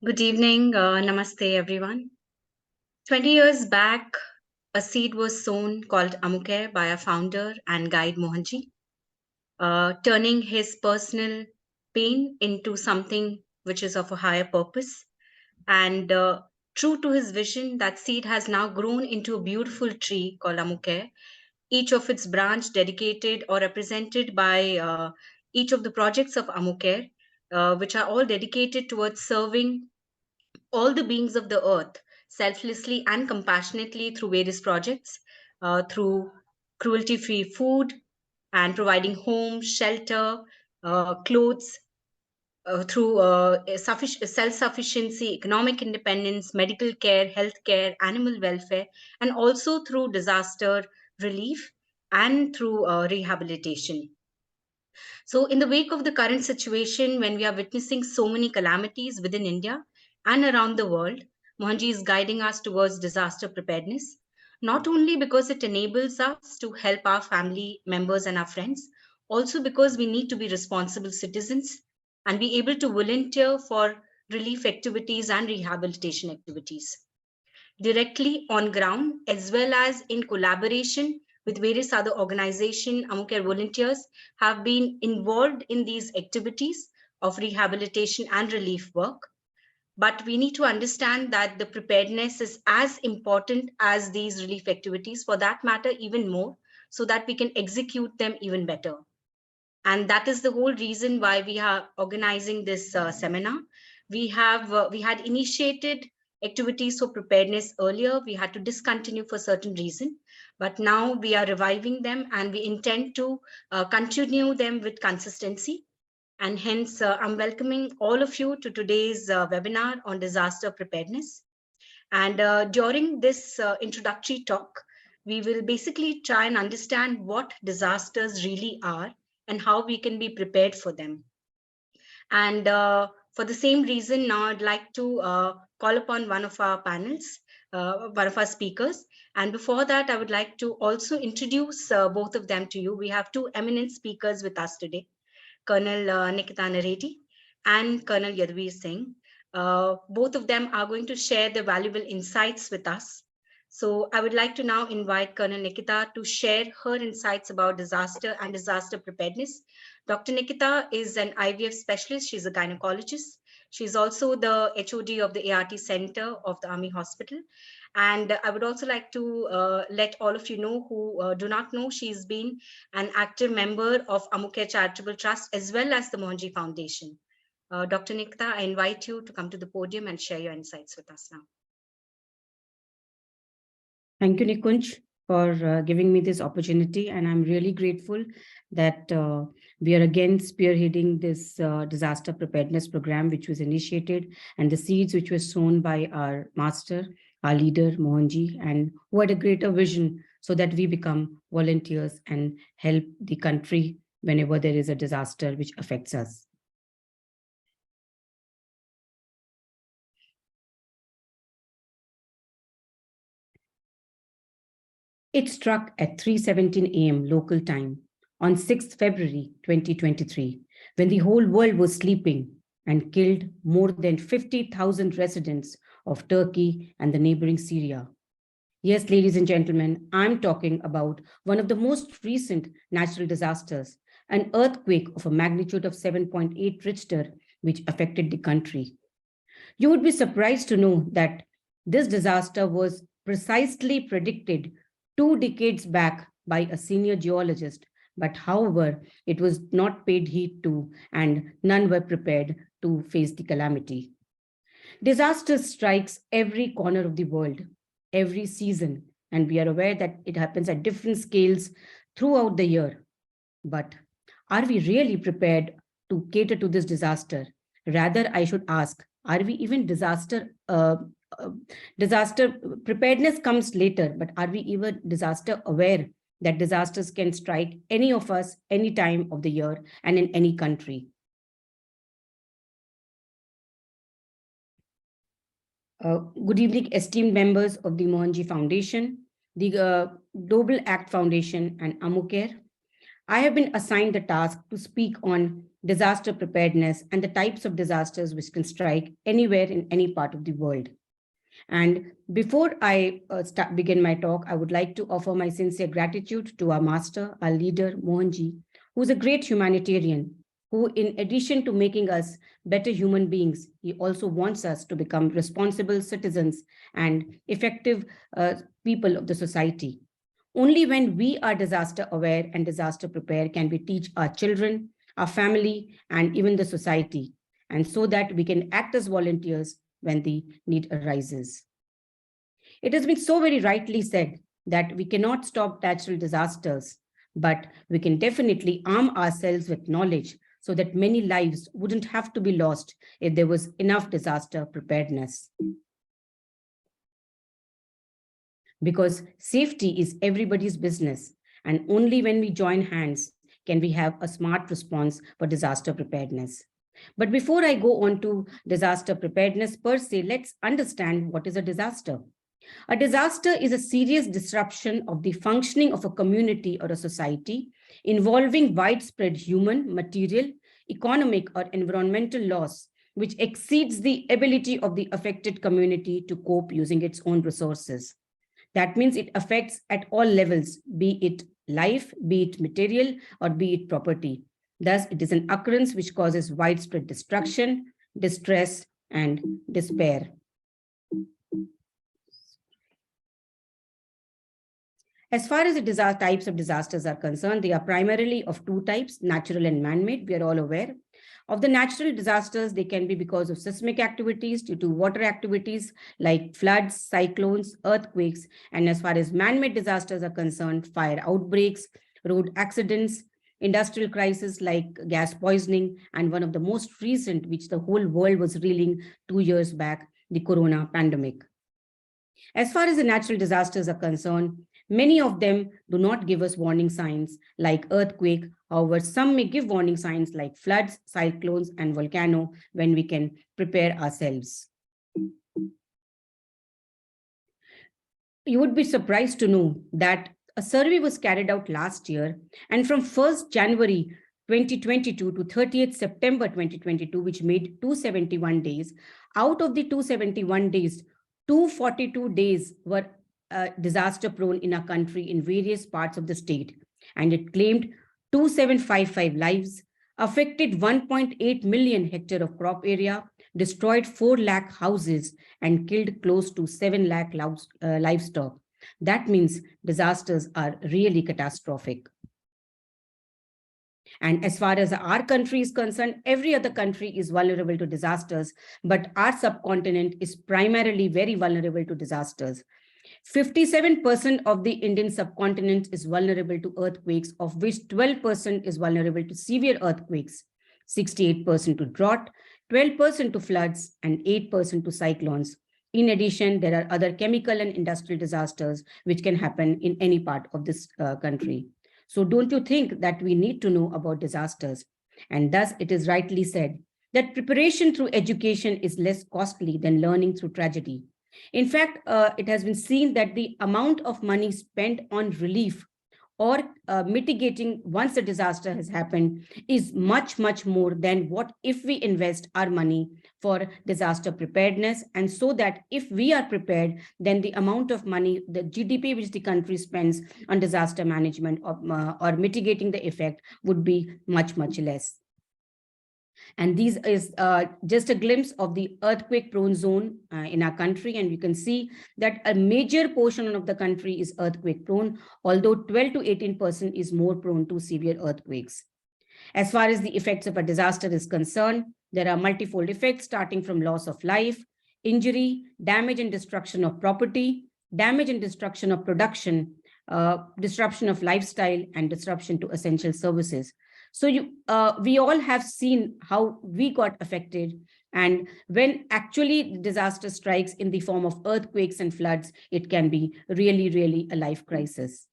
Good evening. Namaste, everyone. 20 years back, a seed was sown called Ammucare by our founder and guide Mohanji, turning his personal pain into something which is of a higher purpose. And true to his vision, that seed has now grown into a beautiful tree called Ammucare, each of its branch dedicated or represented by each of the projects of Ammucare, which are all dedicated towards serving all the beings of the earth selflessly and compassionately through various projects, through cruelty free food and providing home, shelter, clothes, through self sufficiency, economic independence, medical care, health care, animal welfare, and also through disaster relief and through rehabilitation. So, in the wake of the current situation, when we are witnessing so many calamities within India and around the world, Mohanji is guiding us towards disaster preparedness, not only because it enables us to help our family members and our friends, also because we need to be responsible citizens and be able to volunteer for relief activities and rehabilitation activities directly on ground as well as in collaboration with various other organizations. Ammucare volunteers have been involved in these activities of rehabilitation and relief work. But we need to understand that the preparedness is as important as these relief activities, for that matter, even more, so that we can execute them even better. And that is the whole reason why we are organizing this seminar. We had initiated activities for preparedness earlier. We had to discontinue for certain reason, but now we are reviving them and we intend to continue them with consistency. And hence, I'm welcoming all of you to today's webinar on disaster preparedness. And during this introductory talk, we will basically try and understand what disasters really are and how we can be prepared for them. And for the same reason, now I'd like to call upon one of our panels, one of our speakers. And before that, I would like to also introduce both of them to you. We have two eminent speakers with us today, Colonel Nikita Reddy and Colonel Yadveer Singh. Both of them are going to share their valuable insights with us. So I would like to now invite Colonel Nikita to share her insights about disaster and disaster preparedness. Dr. Nikita is an IVF specialist. She's a gynecologist. She's also the HOD of the ART Center of the Army Hospital. And I would also like to let all of you know who do not know, she's been an active member of Ammucare Charitable Trust as well as the Mohanji Foundation. Dr. Nikita, I invite you to come to the podium and share your insights with us now. Thank you, Nikunj, for giving me this opportunity. And I'm really grateful that we are again spearheading this disaster preparedness program, which was initiated, and the seeds which were sown by our master, our leader, Mohanji, and who had a greater vision so that we become volunteers and help the country whenever there is a disaster which affects us. It struck at 3:17 a.m. local time on 6th February 2023, when the whole world was sleeping, and killed more than 50,000 residents of Turkey and the neighboring Syria. Yes, ladies and gentlemen, I'm talking about one of the most recent natural disasters, an earthquake of a magnitude of 7.8 Richter, which affected the country. You would be surprised to know that this disaster was precisely predicted 2 decades back by a senior geologist, but however, it was not paid heed to and none were prepared to face the calamity. Disaster strikes every corner of the world, every season, and we are aware that it happens at different scales throughout the year. But are we really prepared to cater to this disaster? Rather, I should ask, are we even disaster preparedness comes later, but are we even disaster aware that disasters can strike any of us any time of the year and in any country? Good evening, esteemed members of the Mohanji Foundation, the Global Act Foundation, and Ammucare. I have been assigned the task to speak on disaster preparedness and the types of disasters which can strike anywhere in any part of the world. And before I begin my talk, I would like to offer my sincere gratitude to our master, our leader, Mohanji, who's a great humanitarian, who, in addition to making us better human beings, he also wants us to become responsible citizens and effective people of the society. Only when we are disaster aware and disaster prepared can we teach our children, our family, and even the society, and so that we can act as volunteers when the need arises. It has been so very rightly said that we cannot stop natural disasters, but we can definitely arm ourselves with knowledge so that many lives wouldn't have to be lost if there was enough disaster preparedness. Because safety is everybody's business, and only when we join hands can we have a smart response for disaster preparedness. But before I go on to disaster preparedness per se, let's understand what is a disaster. A disaster is a serious disruption of the functioning of a community or a society involving widespread human, material, economic, or environmental loss, which exceeds the ability of the affected community to cope using its own resources. That means it affects at all levels, be it life, be it material, or be it property. Thus, it is an occurrence which causes widespread destruction, distress, and despair. As far as the types of disasters are concerned, they are primarily of two types, natural and man-made. We are all aware. Of the natural disasters, they can be because of seismic activities, due to water activities like floods, cyclones, earthquakes. And as far as man-made disasters are concerned, fire outbreaks, road accidents, industrial crises like gas poisoning, and one of the most recent, which the whole world was reeling 2 years back, the corona pandemic. As far as the natural disasters are concerned, many of them do not give us warning signs like earthquake. However, some may give warning signs like floods, cyclones, and volcano when we can prepare ourselves. You would be surprised to know that a survey was carried out last year, and from 1st January 2022 to 30th September 2022, which made 271 days, out of the 271 days, 242 days were disaster prone in our country in various parts of the state, and it claimed 2755 lives, affected 1.8 million hectare of crop area, destroyed 4 lakh houses, and killed close to 7 lakh livestock. That means disasters are really catastrophic. And as far as our country is concerned, every other country is vulnerable to disasters, but our subcontinent is primarily very vulnerable to disasters. 57% of the Indian subcontinent is vulnerable to earthquakes, of which 12% is vulnerable to severe earthquakes, 68% to drought, 12% to floods, and 8% to cyclones. In addition, there are other chemical and industrial disasters which can happen in any part of this country. So don't you think that we need to know about disasters? And thus it is rightly said that preparation through education is less costly than learning through tragedy. In fact, it has been seen that the amount of money spent on relief or mitigating once a disaster has happened is much, much more than what if we invest our money for disaster preparedness. And so that if we are prepared, then the amount of money, the GDP which the country spends on disaster management or mitigating the effect would be much, much less. And these is just a glimpse of the earthquake-prone zone in our country. And you can see that a major portion of the country is earthquake-prone, although 12 to 18% is more prone to severe earthquakes. As far as the effects of a disaster is concerned, there are multifold effects starting from loss of life, injury, damage and destruction of property, damage and destruction of production, disruption of lifestyle, and disruption to essential services. So we all have seen how we got affected. And when actually disaster strikes in the form of earthquakes and floods, it can be really, really a life crisis.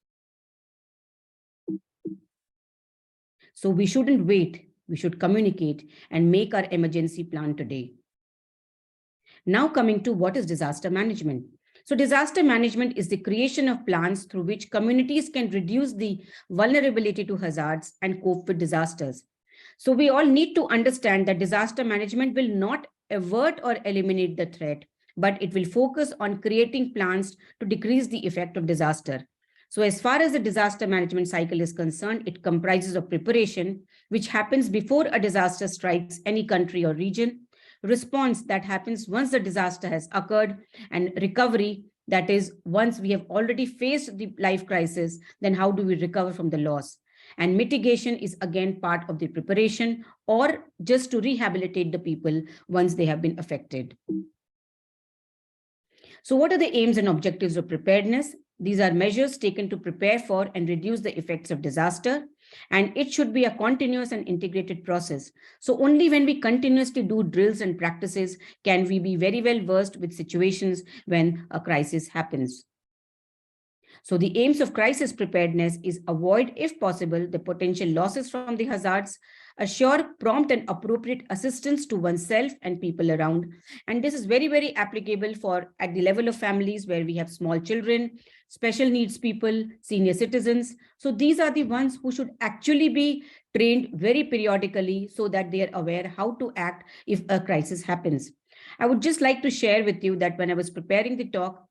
So we shouldn't wait. We should communicate and make our emergency plan today. Now coming to what is disaster management. So disaster management is the creation of plans through which communities can reduce the vulnerability to hazards and cope with disasters. So we all need to understand that disaster management will not avert or eliminate the threat, but it will focus on creating plans to decrease the effect of disaster. So as far as the disaster management cycle is concerned, it comprises of preparation, which happens before a disaster strikes any country or region, response that happens once the disaster has occurred, and recovery, that is, once we have already faced the life crisis, then how do we recover from the loss? And mitigation is again part of the preparation, or just to rehabilitate the people once they have been affected. So what are the aims and objectives of preparedness? These are measures taken to prepare for and reduce the effects of disaster. And it should be a continuous and integrated process. So only when we continuously do drills and practices can we be very well versed with situations when a crisis happens. So the aims of crisis preparedness is avoid, if possible, the potential losses from the hazards, assure prompt and appropriate assistance to oneself and people around. And this is very, very applicable for at the level of families where we have small children, special needs people, senior citizens. So these are the ones who should actually be trained very periodically so that they are aware how to act if a crisis happens. I would just like to share with you that when I was preparing the talk,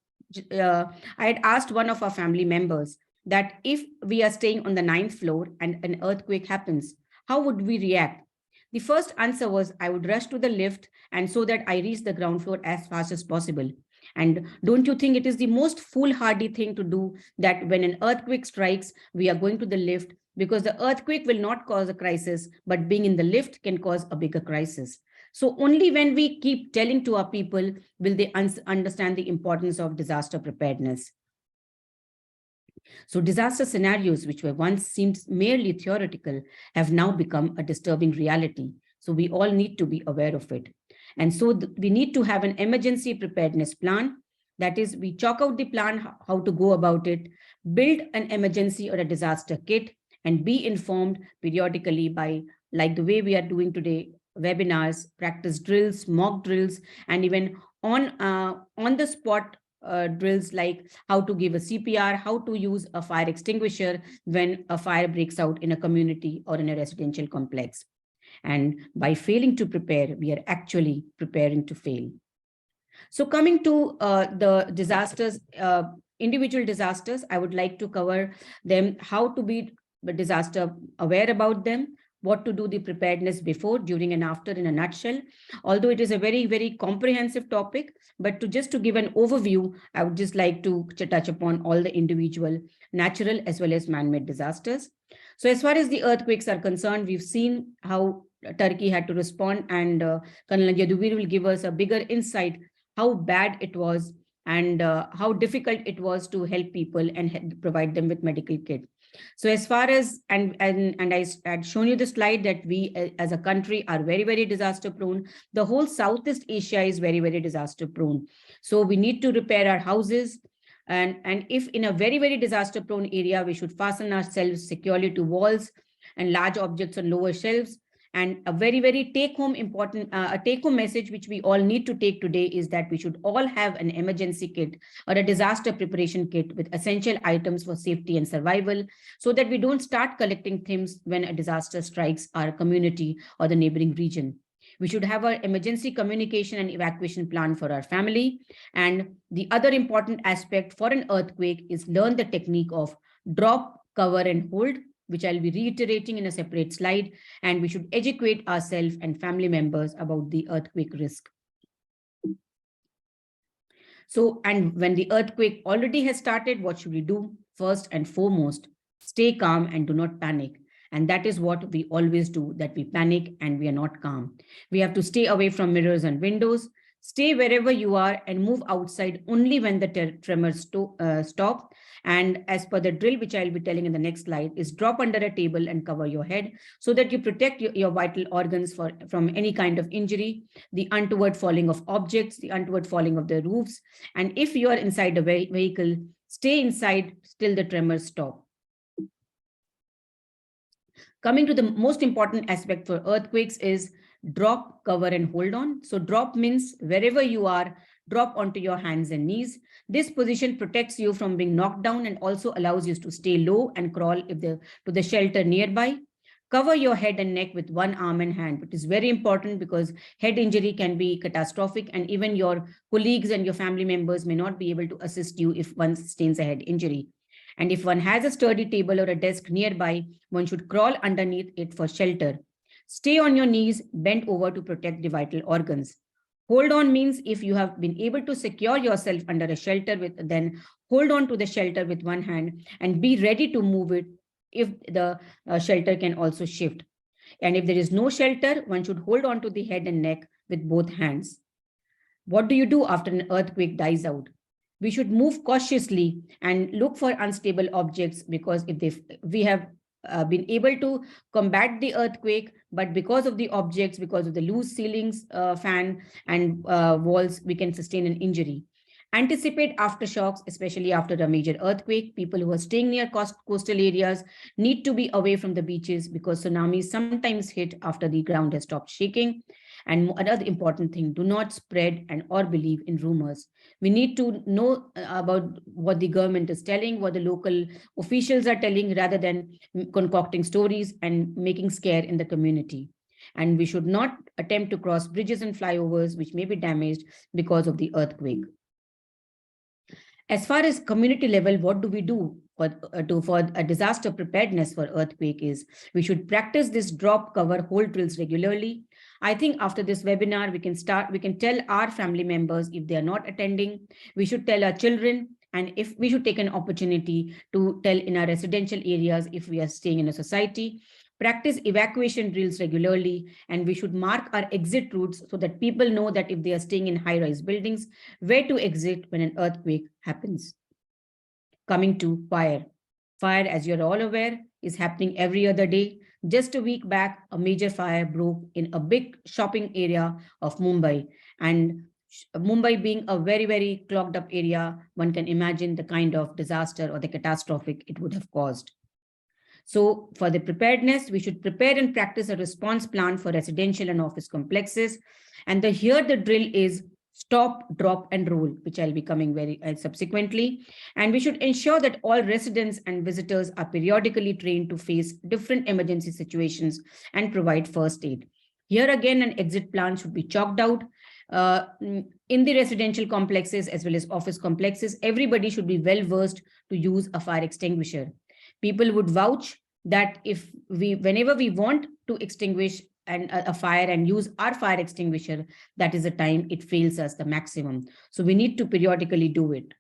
I had asked one of our family members that if we are staying on the 9th floor and an earthquake happens, how would we react? The first answer was I would rush to the lift and so that I reach the ground floor as fast as possible. And don't you think it is the most foolhardy thing to do that when an earthquake strikes, we are going to the lift, because the earthquake will not cause a crisis, but being in the lift can cause a bigger crisis. So only when we keep telling to our people will they understand the importance of disaster preparedness. So disaster scenarios, which were once seemed merely theoretical, have now become a disturbing reality. So we all need to be aware of it. And so we need to have an emergency preparedness plan. That is, we chalk out the plan, how to go about it, build an emergency or a disaster kit, and be informed periodically by, like the way we are doing today, webinars, practice drills, mock drills, and even on the spot drills like how to give a CPR, how to use a fire extinguisher when a fire breaks out in a community or in a residential complex. And by failing to prepare, we are actually preparing to fail. So coming to the disasters, individual disasters, I would like to cover them, how to be disaster aware about them, what to do the preparedness before, during, and after in a nutshell. Although it is a very, very comprehensive topic, but just to give an overview, I would just like to touch upon all the individual natural as well as man-made disasters. So as far as the earthquakes are concerned, we've seen how Turkey had to respond, and Colonel Yaduvir will give us a bigger insight how bad it was and how difficult it was to help people and provide them with medical kit. So as far as, and I had shown you the slide that we as a country are very, very disaster prone. The whole Southeast Asia is very, very disaster prone. So we need to repair our houses. And if in a very, very disaster prone area, we should fasten ourselves securely to walls and large objects on lower shelves. And a very, very a take-home message which we all need to take today is that we should all have an emergency kit or a disaster preparation kit with essential items for safety and survival, so that we don't start collecting things when a disaster strikes our community or the neighboring region. We should have our emergency communication and evacuation plan for our family. And the other important aspect for an earthquake is learn the technique of drop, cover, and hold, which I'll be reiterating in a separate slide, and we should educate ourselves and family members about the earthquake risk. So, and when the earthquake already has started, what should we do? First and foremost, stay calm and do not panic. And that is what we always do, that we panic and we are not calm. We have to stay away from mirrors and windows, stay wherever you are and move outside only when the tremors stop. And as per the drill, which I'll be telling in the next slide, is drop under a table and cover your head so that you protect your vital organs from any kind of injury, the untoward falling of objects, the untoward falling of the roofs. And if you are inside a vehicle, stay inside till the tremors stop. Coming to the most important aspect for earthquakes is drop, cover, and hold on. So drop means wherever you are, drop onto your hands and knees. This position protects you from being knocked down and also allows you to stay low and crawl to the shelter nearby. Cover your head and neck with one arm and hand, which is very important because head injury can be catastrophic, and even your colleagues and your family members may not be able to assist you if one sustains a head injury. And if one has a sturdy table or a desk nearby, one should crawl underneath it for shelter. Stay on your knees, bent over to protect the vital organs. Hold on means if you have been able to secure yourself under a shelter, then hold on to the shelter with one hand and be ready to move it if the shelter can also shift. And if there is no shelter, one should hold on to the head and neck with both hands. What do you do after an earthquake dies out? We should move cautiously and look for unstable objects, because if we have been able to combat the earthquake, but because of the objects, because of the loose ceilings, fan and walls, we can sustain an injury. Anticipate aftershocks, especially after a major earthquake. People who are staying near coastal areas need to be away from the beaches because tsunamis sometimes hit after the ground has stopped shaking. And another important thing, do not spread and or believe in rumors. We need to know about what the government is telling, what the local officials are telling, rather than concocting stories and making scare in the community. And we should not attempt to cross bridges and flyovers which may be damaged because of the earthquake. As far as community level, what do we do for a disaster preparedness for earthquake is we should practice this drop, cover, hold drills regularly. I think after this webinar, we can tell our family members if they are not attending. We should tell our children, and if we should take an opportunity to tell in our residential areas if we are staying in a society. Practice evacuation drills regularly, and we should mark our exit routes so that people know that if they are staying in high-rise buildings, where to exit when an earthquake happens. Coming to fire. Fire, as you're all aware, is happening every other day. Just a week back, a major fire broke in a big shopping area of Mumbai. And Mumbai being a very, very clogged up area, one can imagine the kind of disaster or the catastrophic it would have caused. So for the preparedness, we should prepare and practice a response plan for residential and office complexes. And here the drill is stop, drop, and roll, which I'll be coming very subsequently. And we should ensure that all residents and visitors are periodically trained to face different emergency situations and provide first aid. Here again, an exit plan should be chalked out. In the residential complexes as well as office complexes, everybody should be well versed to use a fire extinguisher. People would vouch that whenever we want to extinguish a fire and use our fire extinguisher, that is the time it fails us the maximum. So we need to periodically do it.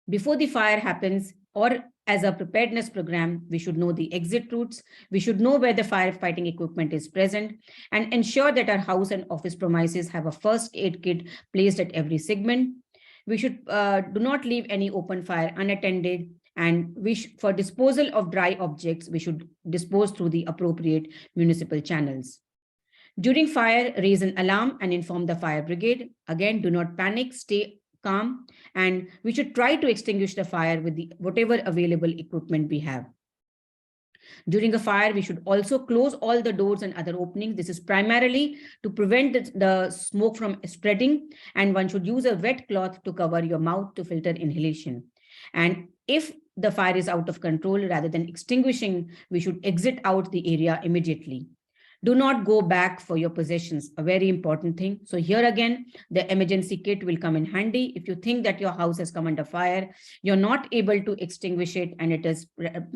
Before the fire happens, or as a preparedness program, we should know the exit routes. We should know where the firefighting equipment is present and ensure that our house and office premises have a first aid kit placed at every segment. We should do not leave any open fire unattended. And for disposal of dry objects, we should dispose through the appropriate municipal channels. During fire, raise an alarm and inform the fire brigade. Again, do not panic, stay calm, and we should try to extinguish the fire with whatever available equipment we have. During a fire, we should also close all the doors and other openings. This is primarily to prevent the smoke from spreading, and one should use a wet cloth to cover your mouth to filter inhalation. And if the fire is out of control, rather than extinguishing, we should exit out the area immediately. Do not go back for your possessions, a very important thing. So here again, the emergency kit will come in handy. If you think that your house has come under fire, you're not able to extinguish it and it is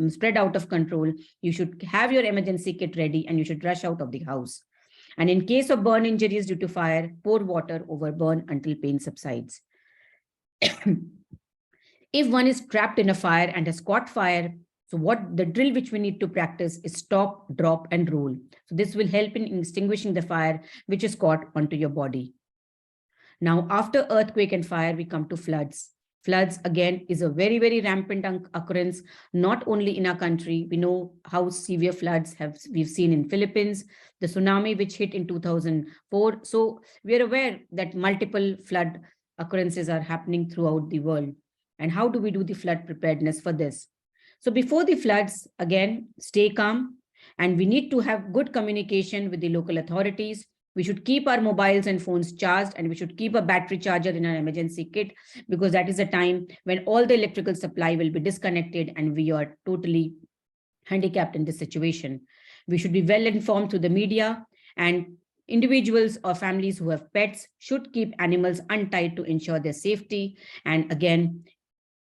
spread out of control, you should have your emergency kit ready and you should rush out of the house. And in case of burn injuries due to fire, pour water over burn until pain subsides. If one is trapped in a fire and has caught fire, so what the drill which we need to practice is stop, drop, and roll. So this will help in extinguishing the fire which is caught onto your body. Now, after earthquake and fire, we come to floods. Floods, again, is a very, very rampant occurrence, not only in our country. We know how severe floods we've seen in Philippines, the tsunami which hit in 2004. So we are aware that multiple flood occurrences are happening throughout the world. And how do we do the flood preparedness for this? So before the floods, again, stay calm, and we need to have good communication with the local authorities. We should keep our mobiles and phones charged, and we should keep a battery charger in our emergency kit, because that is a time when all the electrical supply will be disconnected and we are totally handicapped in this situation. We should be well informed through the media, and individuals or families who have pets should keep animals untied to ensure their safety. And again,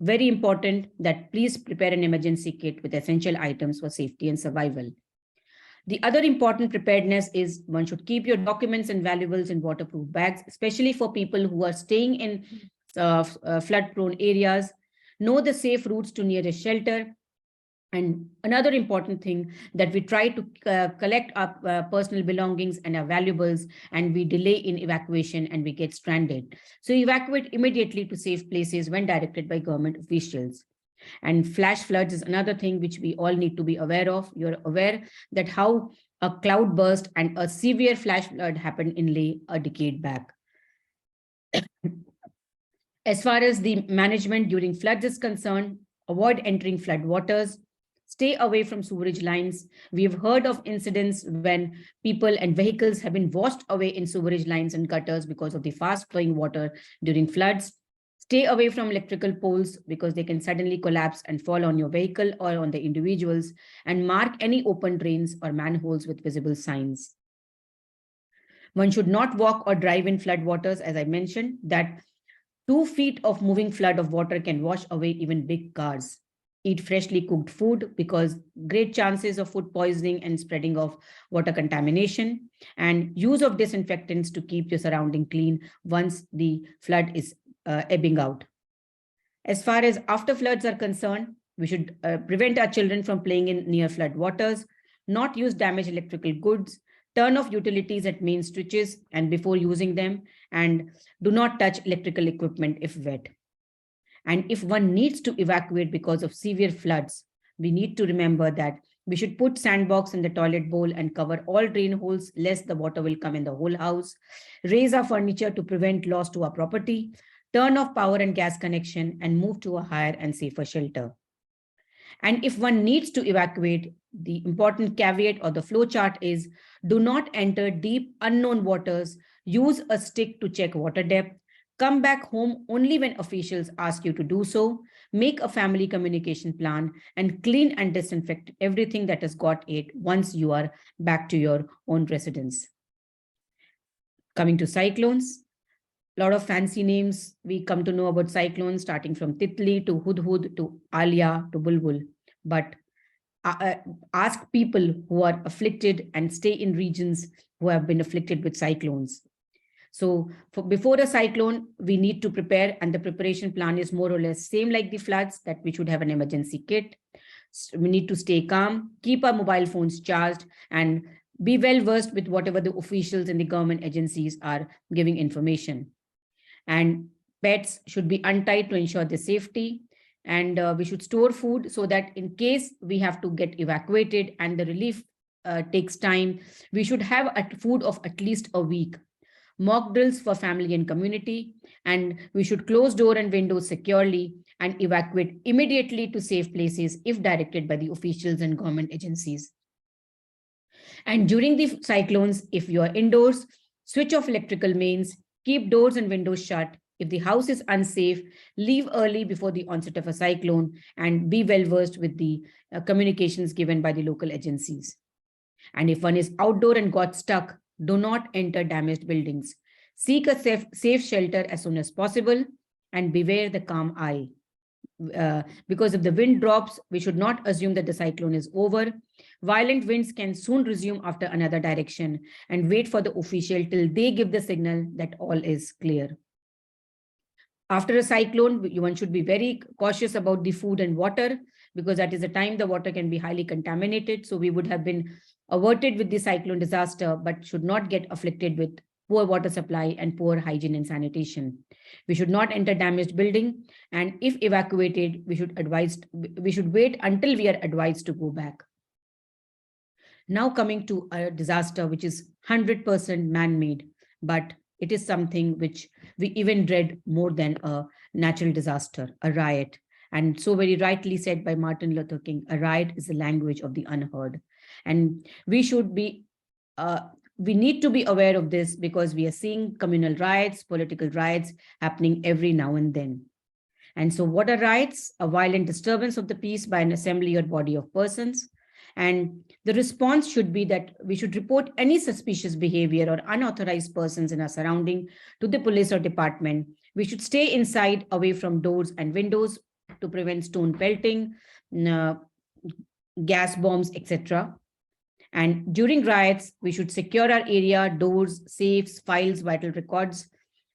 very important that please prepare an emergency kit with essential items for safety and survival. The other important preparedness is one should keep your documents and valuables in waterproof bags, especially for people who are staying in flood-prone areas. Know the safe routes to nearest shelter. And another important thing, that we try to collect our personal belongings and our valuables, and we delay in evacuation and we get stranded. So evacuate immediately to safe places when directed by government officials. And flash floods is another thing which we all need to be aware of. You're aware that how a cloud burst and a severe flash flood happened in Leh a decade back. As far as the management during floods is concerned, avoid entering flood waters. Stay away from sewerage lines. We have heard of incidents when people and vehicles have been washed away in sewerage lines and gutters because of the fast flowing water during floods. Stay away from electrical poles because they can suddenly collapse and fall on your vehicle or on the individuals, and mark any open drains or manholes with visible signs. One should not walk or drive in flood waters, as I mentioned, that 2 feet of moving flood of water can wash away even big cars. Eat freshly cooked food, because great chances of food poisoning and spreading of water contamination, and use of disinfectants to keep your surrounding clean once the flood is ebbing out. As far as after floods are concerned, we should prevent our children from playing in near flood waters, not use damaged electrical goods, turn off utilities at main switches and before using them, and do not touch electrical equipment if wet. And if one needs to evacuate because of severe floods, we need to remember that we should put sandbox in the toilet bowl and cover all drain holes, lest the water will come in the whole house. Raise our furniture to prevent loss to our property. Turn off power and gas connection and move to a higher and safer shelter. And if one needs to evacuate, the important caveat or the flow chart is: do not enter deep unknown waters. Use a stick to check water depth. Come back home only when officials ask you to do so. Make a family communication plan and clean and disinfect everything that has got it once you are back to your own residence. Coming to cyclones, a lot of fancy names we come to know about cyclones, starting from Titli to Hudhud to Alia to Bulbul. But ask people who are afflicted and stay in regions who have been afflicted with cyclones. So before a cyclone, we need to prepare, and the preparation plan is more or less same like the floods, that we should have an emergency kit. We need to stay calm, keep our mobile phones charged, and be well versed with whatever the officials and the government agencies are giving information. And pets should be untied to ensure their safety. And we should store food so that in case we have to get evacuated and the relief takes time, we should have food of at least a week. Mock drills for family and community, and we should close door and windows securely and evacuate immediately to safe places if directed by the officials and government agencies. And during the cyclones, if you are indoors, switch off electrical mains, keep doors and windows shut. If the house is unsafe, leave early before the onset of a cyclone, and be well versed with the communications given by the local agencies. And if one is outdoor and got stuck, do not enter damaged buildings. Seek a safe shelter as soon as possible, and beware the calm eye. Because if the wind drops, we should not assume that the cyclone is over. Violent winds can soon resume after another direction, and wait for the official till they give the signal that all is clear. After a cyclone, one should be very cautious about the food and water, because that is a time the water can be highly contaminated. So we would have been averted with the cyclone disaster, but should not get afflicted with poor water supply and poor hygiene and sanitation. We should not enter damaged building, and if evacuated, we should wait until we are advised to go back. Now coming to a disaster which is 100% man-made, but it is something which we even dread more than a natural disaster, a riot. And so very rightly said by Martin Luther King, a riot is the language of the unheard. And we should be we need to be aware of this because we are seeing communal riots, political riots happening every now and then. And so what are riots? A violent disturbance of the peace by an assembly or body of persons. And the response should be that we should report any suspicious behavior or unauthorized persons in our surrounding to the police or department. We should stay inside, away from doors and windows to prevent stone pelting, gas bombs, etc. And during riots, we should secure our area, doors, safes, files, vital records.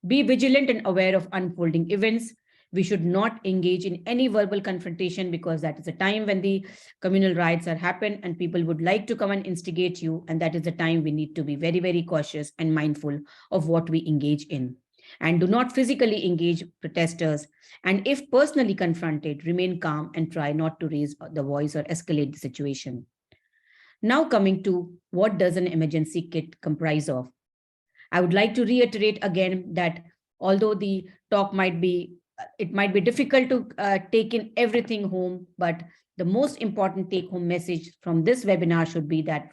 Be vigilant and aware of unfolding events. We should not engage in any verbal confrontation because that is a time when the communal riots are happen and people would like to come and instigate you. And that is the time we need to be very, very cautious and mindful of what we engage in. And do not physically engage protesters. And if personally confronted, remain calm and try not to raise the voice or escalate the situation. Now coming to what does an emergency kit comprise of? I would like to reiterate again that although the talk might be difficult to take in everything home, but the most important take-home message from this webinar should be that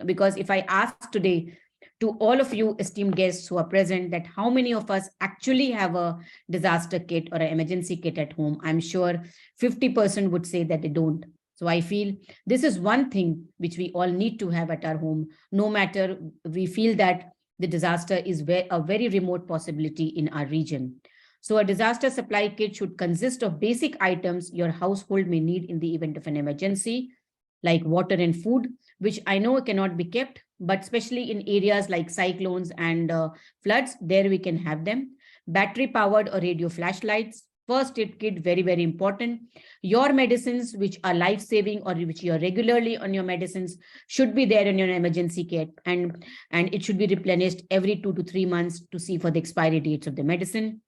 because if I ask today to all of you esteemed guests who are present that how many of us actually have a disaster kit or an emergency kit at home, I'm sure 50% would say that they don't. So I feel this is one thing which we all need to have at our home, no matter we feel that the disaster is a very remote possibility in our region. So a disaster supply kit should consist of basic items your household may need in the event of an emergency, like water and food, which I know cannot be kept, but especially in areas like cyclones and floods, there we can have them. Battery powered or radio flashlights, first aid kit, very, very important. Your medicines, which are life-saving or which you are regularly on your medicines, should be there in your emergency kit, and it should be replenished every 2 to 3 months to see for the expiry dates of the medicine.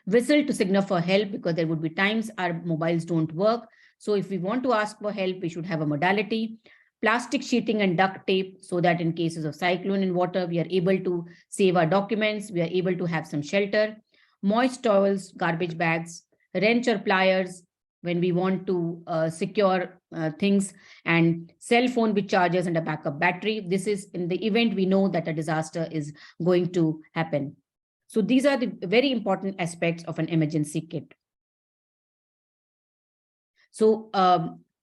Whistle to signal for help because there would be times our mobiles don't work. So if we want to ask for help, we should have a modality. Plastic sheeting and duct tape so that in cases of cyclone and water, we are able to save our documents, we are able to have some shelter. Moist towels, garbage bags, wrench or pliers when we want to secure things, and cell phone with chargers and a backup battery. This is in the event we know that a disaster is going to happen. So these are the very important aspects of an emergency kit. So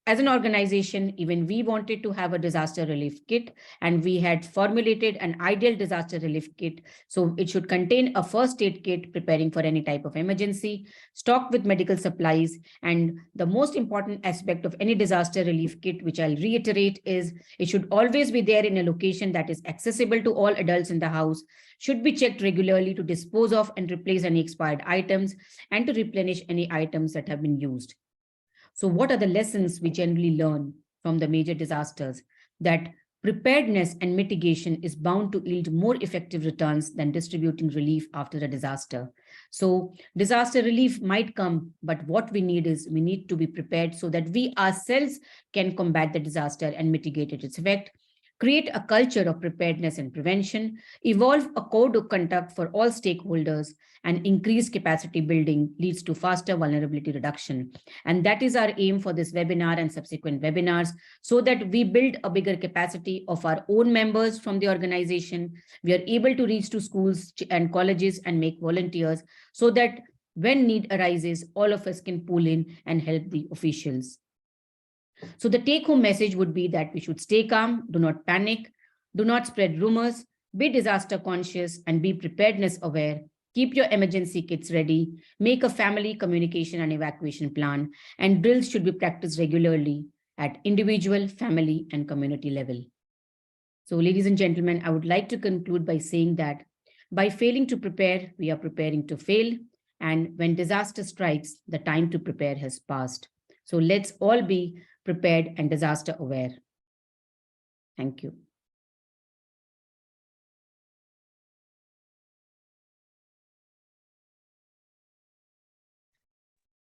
as an organization, even we wanted to have a disaster relief kit, and we had formulated an ideal disaster relief kit. So it should contain a first aid kit preparing for any type of emergency, stocked with medical supplies. And the most important aspect of any disaster relief kit, which I'll reiterate, is it should always be there in a location that is accessible to all adults in the house, should be checked regularly to dispose of and replace any expired items, and to replenish any items that have been used. So what are the lessons we generally learn from the major disasters? That preparedness and mitigation is bound to yield more effective returns than distributing relief after a disaster. So disaster relief might come, but what we need is we need to be prepared so that we ourselves can combat the disaster and mitigate its effect. Create a culture of preparedness and prevention, evolve a code of conduct for all stakeholders, and increased capacity building leads to faster vulnerability reduction. And that is our aim for this webinar and subsequent webinars, so that we build a bigger capacity of our own members from the organization. We are able to reach to schools and colleges and make volunteers so that when need arises, all of us can pull in and help the officials. So the take-home message would be that we should stay calm, do not panic, do not spread rumors, be disaster conscious, and be preparedness aware. Keep your emergency kits ready, make a family communication and evacuation plan, and drills should be practiced regularly at individual, family, and community level. So ladies and gentlemen, I would like to conclude by saying that by failing to prepare, we are preparing to fail. And when disaster strikes, the time to prepare has passed. So let's all be prepared and disaster aware. Thank you.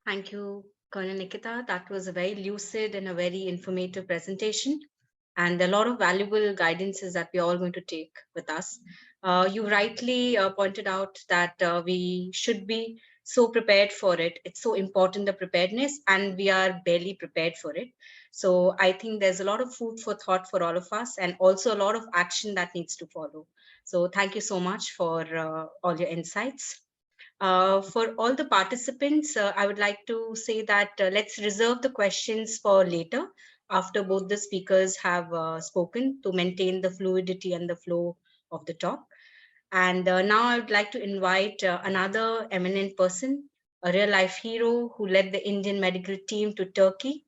Thank you, Colonel Nikita. That was a very lucid and a very informative presentation, and a lot of valuable guidances that we're all going to take with us. You rightly pointed out that we should be so prepared for it. It's so important, the preparedness, and we are barely prepared for it. So I think there's a lot of food for thought for all of us, and also a lot of action that needs to follow. So thank you so much for all your insights. For all the participants, I would like to say that let's reserve the questions for later after both the speakers have spoken, to maintain the fluidity and the flow of the talk. And now I would like to invite another eminent person, a real life hero who led the Indian medical team to Turkey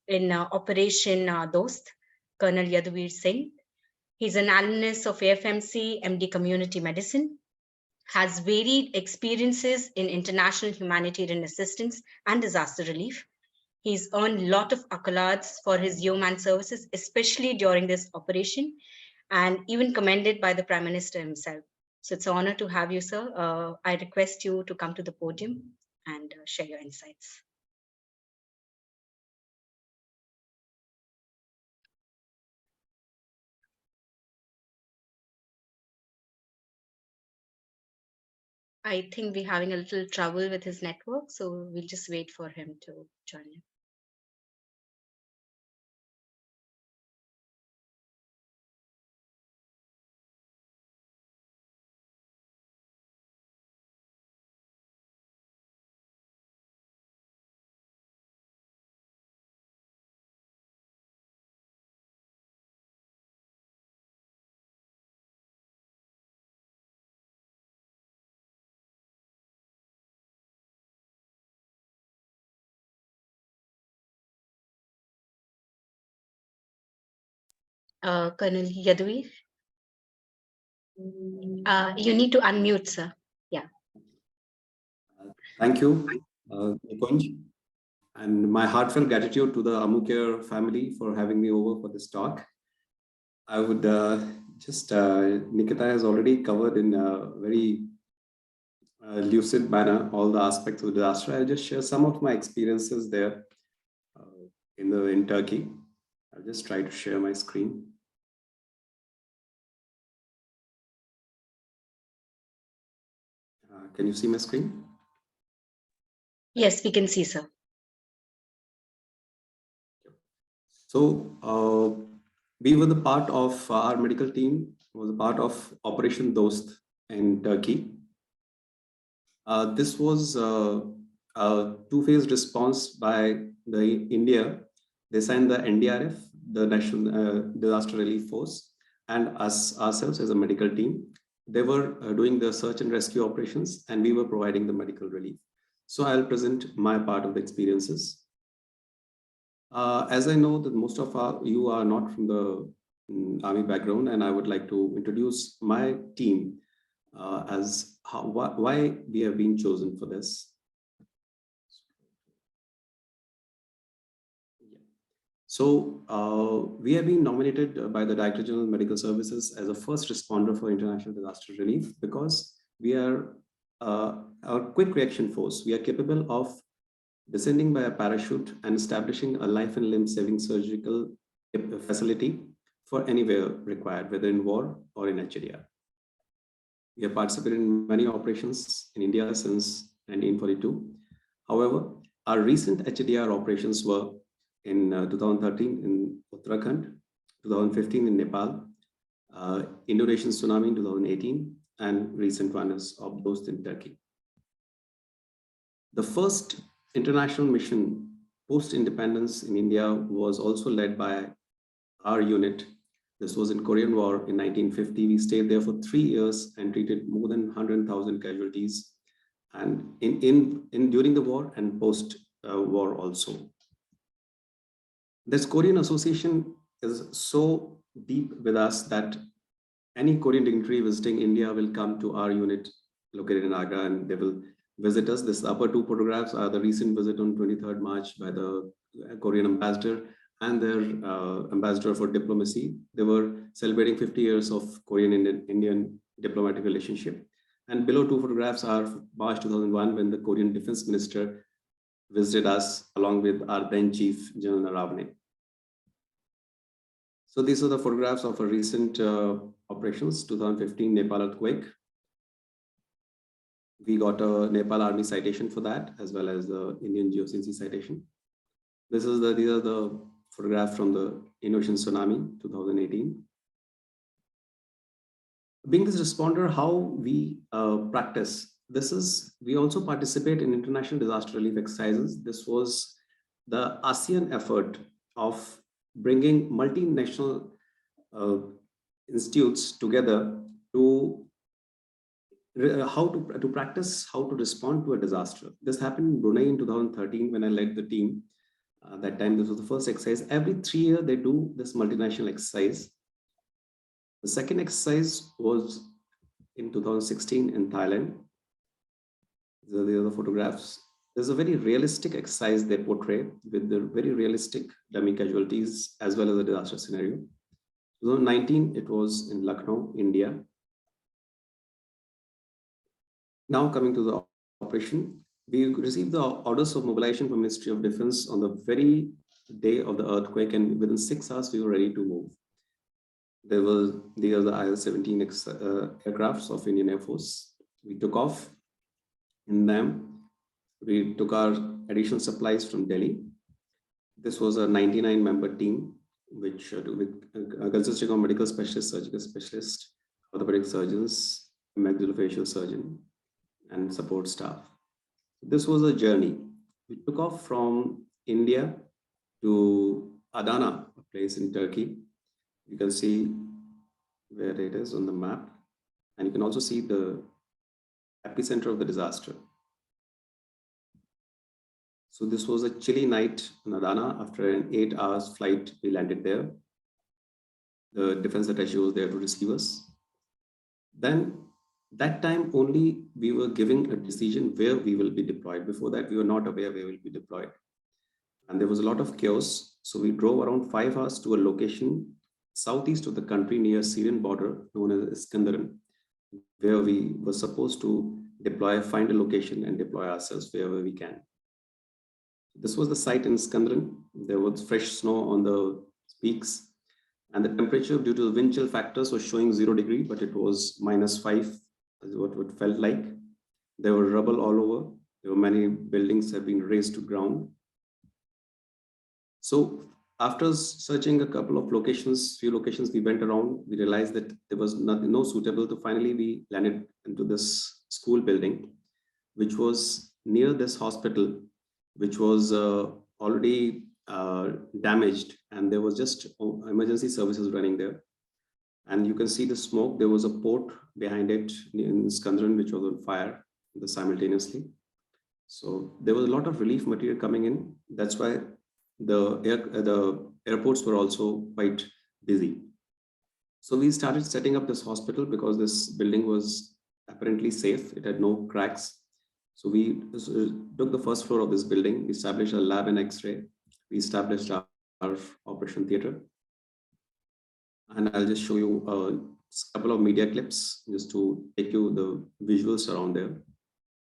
in Operation Dost, Colonel Yaduvir Singh. He's an alumnus of AFMC, MD Community Medicine, has varied experiences in international humanitarian assistance and disaster relief. He's earned a lot of accolades for his yeoman services, especially during this operation, and even commended by the Prime Minister himself. So it's an honor to have you, sir. I request you to come to the podium and share your insights. I think we're having a little trouble with his network, so we'll just wait for him to join in. Colonel Yaduvir, you need to unmute, sir. Yeah. Thank you, Nikunj, and my heartfelt gratitude to the Ammucare family for having me over for this talk. I would Nikita has already covered in a very lucid manner all the aspects of the disaster. I'll just share some of my experiences there in Turkey. I'll just try to share my screen. Can you see my screen? Yes, we can see, sir. So we were the part of our medical team was a part of Operation Dost in Turkey. This was a two-phase response by the India. They signed the NDRF, the National Disaster Relief Force, and us ourselves as a medical team. They were doing the search and rescue operations, and we were providing the medical relief. So I'll present my part of the experiences. As I know that most of you are not from the army background, and I would like to introduce my team as why we have been chosen for this. So we have been nominated by the Director General of Medical Services as a first responder for international disaster relief because we are a quick reaction force. We are capable of descending by a parachute and establishing a life and limb saving surgical facility for anywhere required, whether in war or in HDR. We have participated in many operations in India since 1942. However, our recent HDR operations were in 2013 in Uttarakhand, 2015 in Nepal, Indonesian tsunami in 2018, and recent one is of Dost in Turkey. The first international mission post-independence in India was also led by our unit. This was in Korean War in 1950. We stayed there for 3 years and treated more than 100,000 casualties, and during the war and post-war also. This Korean association is so deep with us that any Korean dignitary visiting India will come to our unit located in Agra and they will visit us. This upper two photographs are the recent visit on 23rd March by the Korean ambassador and their ambassador for diplomacy. They were celebrating 50 years of Korean-Indian diplomatic relationship. And below two photographs are March 2001 when the Korean defense minister visited us along with our then chief, General Naravane. So these are the photographs of a recent operations, 2015 Nepal earthquake. We got a Nepal Army citation for that, as well as the Indian Geosciences citation. These are the photographs from the Indonesian tsunami 2018. Being this responder, how we practice. We also participate in international disaster relief exercises. This was the ASEAN effort of bringing multinational institutes together to to practice how to respond to a disaster. This happened in Brunei in 2013 when I led the team. That time, this was the first exercise. Every 3 years, they do this multinational exercise. The second exercise was in 2016 in Thailand. These are the other photographs. There's a very realistic exercise they portray with the very realistic dummy casualties as well as the disaster scenario. 2019, it was in Lucknow, India. Now coming to the operation, we received the orders of mobilization from Ministry of Defense on the very day of the earthquake, and within 6 hours, we were ready to move. These are the IL-17 aircrafts of Indian Air Force. We took off in them. We took our additional supplies from Delhi. This was a 99-member team, which consisting of medical specialists, surgical specialists, orthopedic surgeons, maxillofacial surgeon, and support staff. This was a journey. We took off from India to Adana, a place in Turkey. You can see where it is on the map, and you can also see the epicenter of the disaster. So this was a chilly night in Adana. After an 8 hours flight, we landed there. The defense attaché was there to receive us. Then that time only we were giving a decision where we will be deployed. Before that, we were not aware where we will be deployed. And there was a lot of chaos. So we drove around 5 hours to a location southeast of the country near Syrian border known as Iskenderun, where we were supposed to deploy, find a location and deploy ourselves wherever we can. This was the site in Iskenderun. There was fresh snow on the peaks, and the temperature due to the wind chill factors was showing 0 degree, but it was -5 is what it felt like. There were rubble all over. There were many buildings have been razed to ground. So after searching a couple of locations, few locations we went around, we realized that there was no suitable. So finally we landed into this school building, which was near this hospital, which was already damaged, and there was just emergency services running there. And you can see the smoke. There was a port behind it in Iskenderun, which was on fire simultaneously. So there was a lot of relief material coming in. That's why the airports were also quite busy. So we started setting up this hospital because this building was apparently safe. It had no cracks. So we took the first floor of this building, established a lab and X-ray. We established our operation theater. And I'll just show you a couple of media clips just to take you the visuals around there.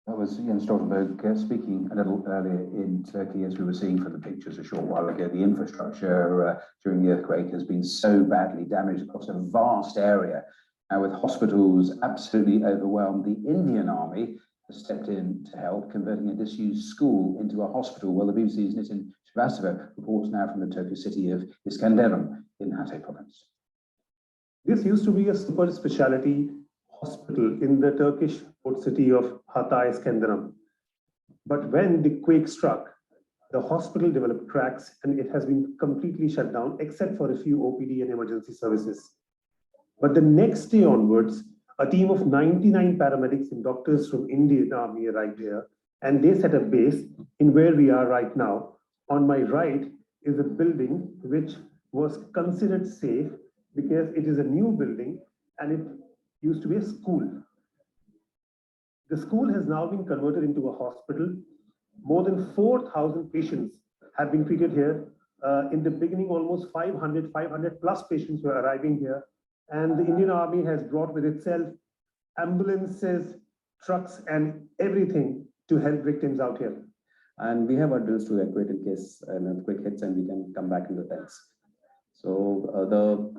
That was Jens Stoltenberg speaking a little earlier in Turkey, as we were seeing from the pictures a short while ago. The infrastructure during the earthquake has been so badly damaged across a vast area. Now, with hospitals absolutely overwhelmed, the Indian Army has stepped in to help, converting a disused school into a hospital. Well, the BBC's Nitin Srivastava reports now from the Turkish city of Iskenderun in Hatay province. This used to be a super specialty hospital in the Turkish port city of Hatay Iskenderun. But when the quake struck, the hospital developed cracks and it has been completely shut down except for a few OPD and emergency services. But the next day onwards, a team of 99 paramedics and doctors from Indian Army arrived here, and they set a base in where we are right now. On my right is a building which was considered safe because it is a new building and it used to be a school. The school has now been converted into a hospital. More than 4,000 patients have been treated here. In the beginning, almost 500 plus patients were arriving here. And the Indian Army has brought with itself ambulances, trucks, and everything to help victims out here. And we have our drills to evacuate in case an earthquake hits and we can come back in the tents. So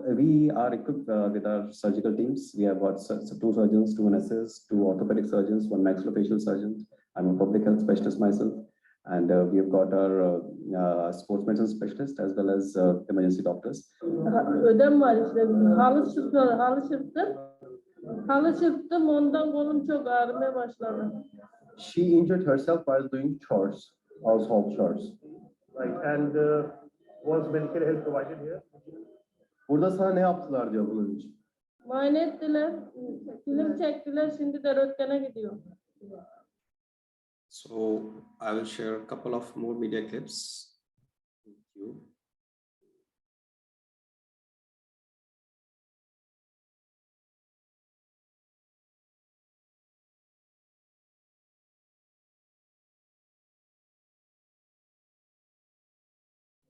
we are equipped with our surgical teams. We have got 2 surgeons, 2 nurses, 2 orthopedic surgeons, 1 maxillofacial surgeon. I'm a public health specialist myself. And we have got our sports medicine specialist as well as emergency doctors. Ödem var işte. Halı çırptım, ondan kolum çok ağrımaya başladı. She injured herself while doing chores, household chores. Right, and was medical help provided here? Burada sana ne yaptılar diyor bunun için. Muayene ettiler, film çektiler, şimdi de röntgene gidiyor. So I will share a couple of more media clips with you.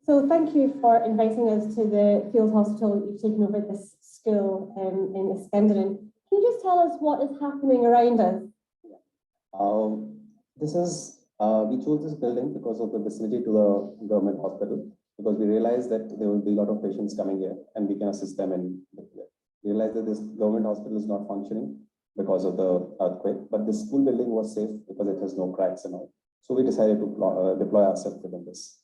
So thank you for inviting us to the field hospital. You've taken over this school in Iskenderun. Can you just tell us what is happening around us? We chose this building because of the vicinity to the government hospital, because we realized that there will be a lot of patients coming here and we can assist them and realize that this government hospital is not functioning because of the earthquake, but the school building was safe because it has no cracks and all. So we decided to deploy ourselves within this.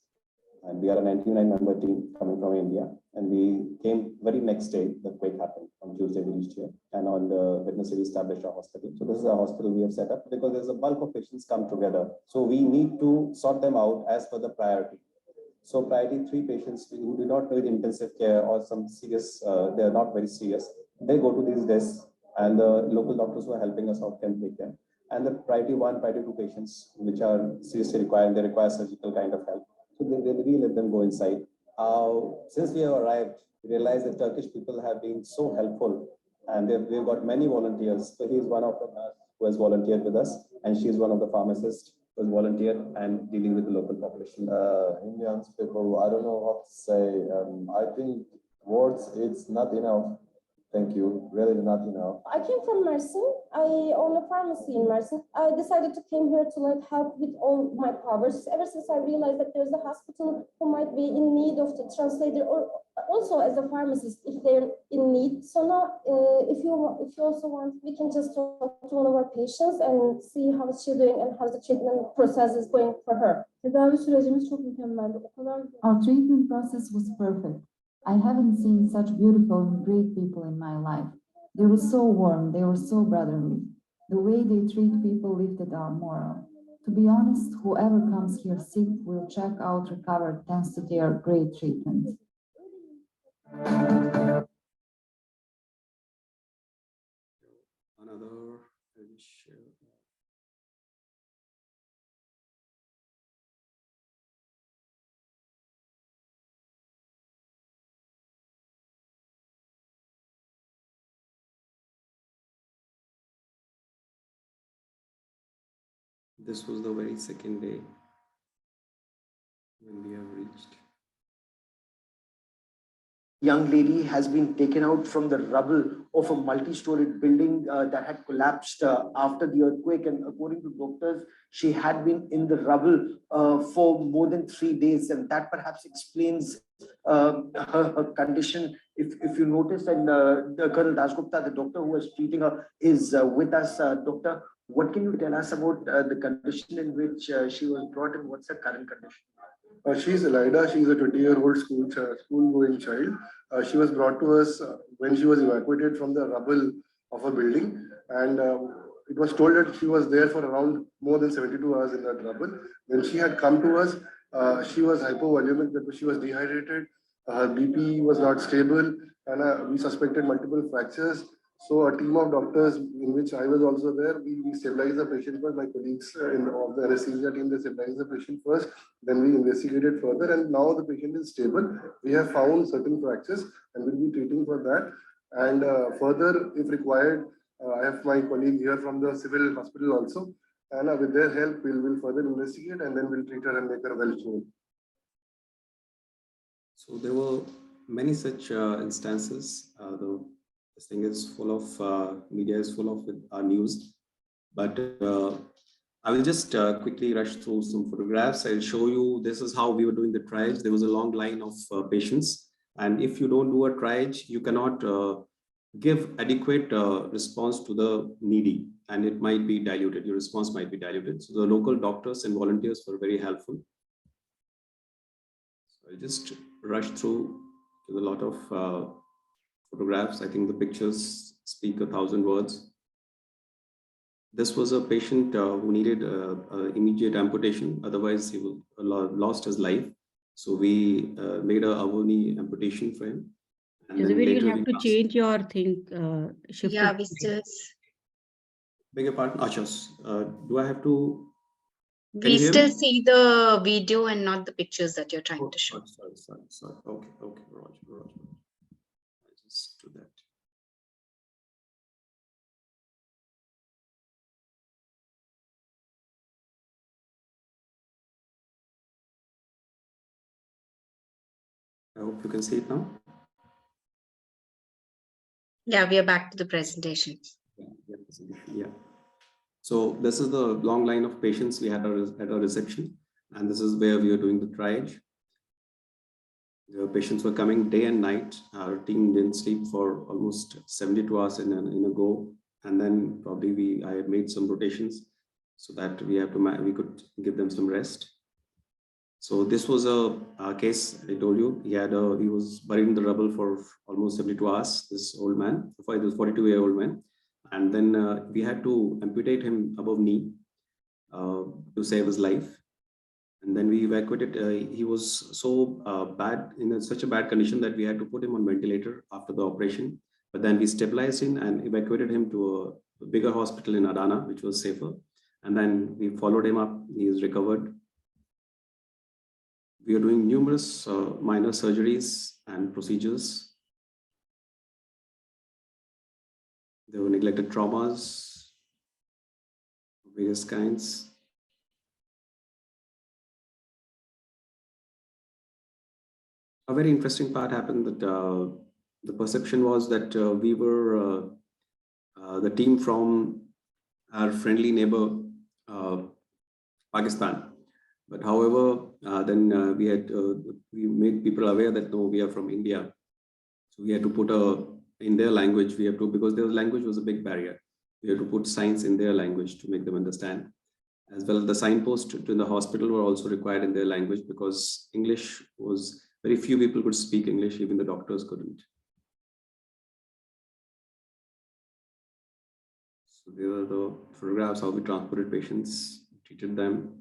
And we are a 99-member team coming from India. And we came very next day, the quake happened. On Tuesday, we reached here. And on the Wednesday, we established our hospital. So this is a hospital we have set up because there's a bulk of patients come together. So we need to sort them out as per the priority. So priority 3 patients who do not need intensive care or some serious, they are not very serious. They go to these desks and the local doctors who are helping us out can take them. And the priority 1, priority 2 patients, which are seriously required, they require surgical kind of help. So we let them go inside. Since we have arrived, we realized that Turkish people have been so helpful and we've got many volunteers. So he's one of them who has volunteered with us, and she's one of the pharmacists who has volunteered and dealing with the local population. Indians people, I don't know what to say. I think words, it's not enough. Thank you, really not enough. I came from Mersin. I own a pharmacy in Mersin. I decided to come here to help with all my powers. Ever since I realized that there's a hospital who might be in need of the translator, or also as a pharmacist if they're in need. So now, if you also want, we can just talk to one of our patients and see how she's doing and how the treatment process is going for her. Tedavi sürecimiz çok mükemmeldi. O kadar. Our treatment process was perfect. I haven't seen such beautiful and great people in my life. They were so warm, they were so brotherly. The way they treat people lifted our morale. To be honest, whoever comes here sick will check out recovered thanks to their great treatment. Another share. This was the very second day when we have reached. Young lady has been taken out from the rubble of a multi-storied building that had collapsed after the earthquake, and according to doctors, she had been in the rubble for more than 3 days, and that perhaps explains her condition. If you notice, and Colonel Dasgupta, the doctor who was treating her, is with us. Doctor, what can you tell us about the condition in which she was brought, and what's her current condition? She's Elida. She's a 20-year-old school-going child. She was brought to us when she was evacuated from the rubble of a building, and it was told that she was there for around more than 72 hours in that rubble. When she had come to us, she was hypovolemic, that she was dehydrated. Her BP was not stable, and we suspected multiple fractures. So a team of doctors, in which I was also there, we stabilized the patient first. My colleagues of the anesthesia team, they stabilized the patient first. Then we investigated further, and now the patient is stable. We have found certain fractures and will be treating for that. And further, if required, I have my colleague here from the civil hospital also. And with their help, we'll further investigate, and then we'll treat her and make her well soon. So there were many such instances. This thing is full of, media is full of news, but I will just quickly rush through some photographs. I'll show you, this is how we were doing the triage. There was a long line of patients And if you don't do a triage, you cannot give adequate response to the needy, and it might be diluted. Your response might be diluted. So the local doctors and volunteers were very helpful. So I'll just rush through with a lot of photographs. I think the pictures speak 1,000 words. This was a patient who needed immediate amputation. Otherwise, he would lost his life. So we made a Avoni amputation for him. And then Isabel, later you have to change your thing. Shift Yeah, to- we still. Beg your pardon, Achas. Do I have to? Can We you hear still me? see the video and not the pictures that you're trying to show. Sorry. Okay, Roger. I just do that. I hope you can see it now. Yeah, we are back to the presentation. Yeah. So this is the long line of patients we had at our reception, and this is where we are doing the triage. The patients were coming day and night. Our team didn't sleep for almost 72 hours in a go, and then probably I had made some rotations so that we could give them some rest. So this was a case I told you. He was buried in the rubble for almost 72 hours. This old man, this 42-year-old man, and then we had to amputate him above knee to save his life. And then we evacuated. He was so bad, in such a bad condition that we had to put him on ventilator after the operation. But then we stabilized him and evacuated him to a bigger hospital in Adana, which was safer. And then we followed him up. He is recovered. We are doing numerous minor surgeries and procedures. There were neglected traumas of various kinds. A very interesting part happened that the perception was that we were the team from our friendly neighbor, Pakistan. But however, then we made people aware that no, we are from India. So we had to put in their language, because their language was a big barrier. We had to put signs in their language to make them understand. As well as the signpost to the hospital were also required in their language, because English was, very few people could speak English, even the doctors couldn't. So there are the photographs, how we transported patients, treated them.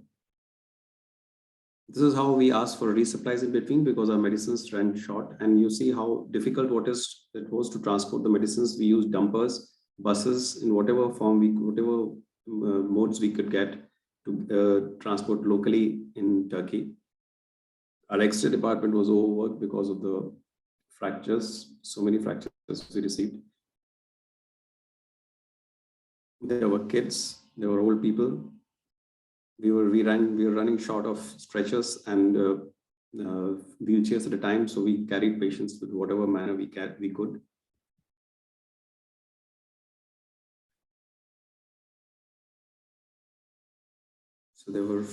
This is how we asked for resupplies in between, because our medicines ran short, and you see how difficult it was to transport the medicines. We used dumpers, buses, in whatever form whatever modes we could get to transport locally in Turkey. Our X-ray department was overworked because of the fractures, so many fractures we received. There were kids, there were old people. We were running short of stretchers and wheelchairs at a time, so we carried patients with whatever manner we could. So there were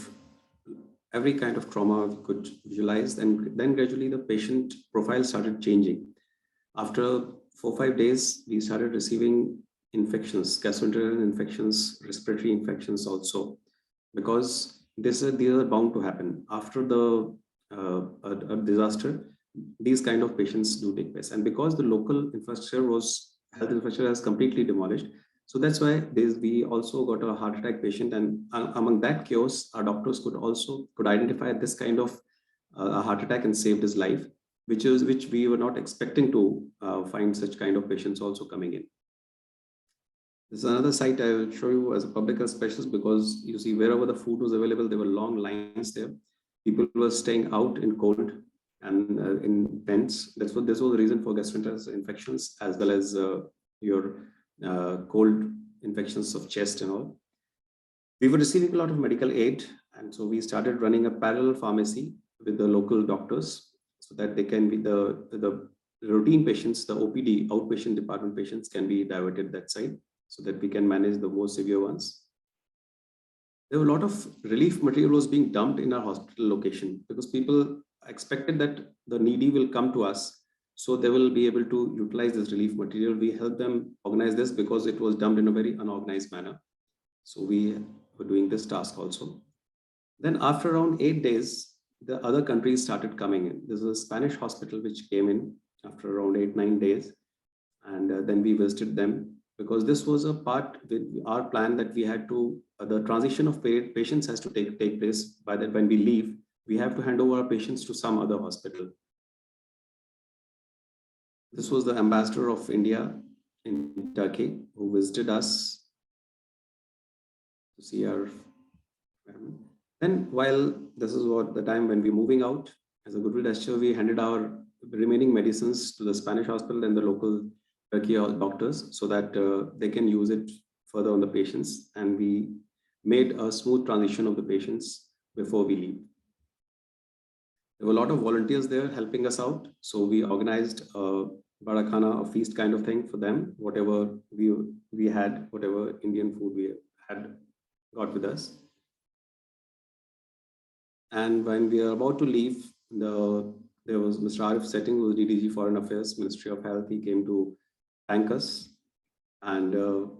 every kind of trauma we could visualize, and then gradually the patient profile started changing. After 4 or 5 days, we started receiving infections, gastrointestinal infections, respiratory infections also, because these are bound to happen after a disaster. These kind of patients do take place, and because the local health infrastructure has completely demolished, so that's why we also got a heart attack patient, and among that chaos, our doctors could identify this kind of a heart attack and saved his life, which we were not expecting to find such kind of patients also coming in. This is another site I will show you as a public health specialist, because you see wherever the food was available, there were long lines there. People were staying out in cold and in tents. This was the reason for gastrointestinal infections, as well as your cold infections of chest and all. We were receiving a lot of medical aid, and so we started running a parallel pharmacy with the local doctors, so that they can be the routine patients, the OPD, outpatient department patients, can be diverted that side, so that we can manage the more severe ones. There were a lot of relief material was being dumped in our hospital location, because people expected that the needy will come to us So they will be able to utilize this relief material. We help them organize this because it was dumped in a very unorganized manner. So we were doing this task also. Then after around 8 days, the other countries started coming in. There's a Spanish hospital which came in after around 8-9 days. And then we visited them because this was a part with our plan that we had to, the transition of patients has to take place by that when we leave, we have to hand over our patients to some other hospital. This was the ambassador of India in Turkey who visited us to see our family. Then while this is what the time when we're moving out, as a goodwill gesture, we handed our remaining medicines to the Spanish hospital and the local Turkey doctors so that they can use it further on the patients. And we made a smooth transition of the patients before we leave. There were a lot of volunteers there helping us out. So we organized a barakhana, a feast kind of thing for them, whatever we had, whatever Indian food we had got with us. And when we are about to leave, there was Mr. Arif Setting, who was DDG Foreign Affairs, Ministry of Health. He came to thank us. And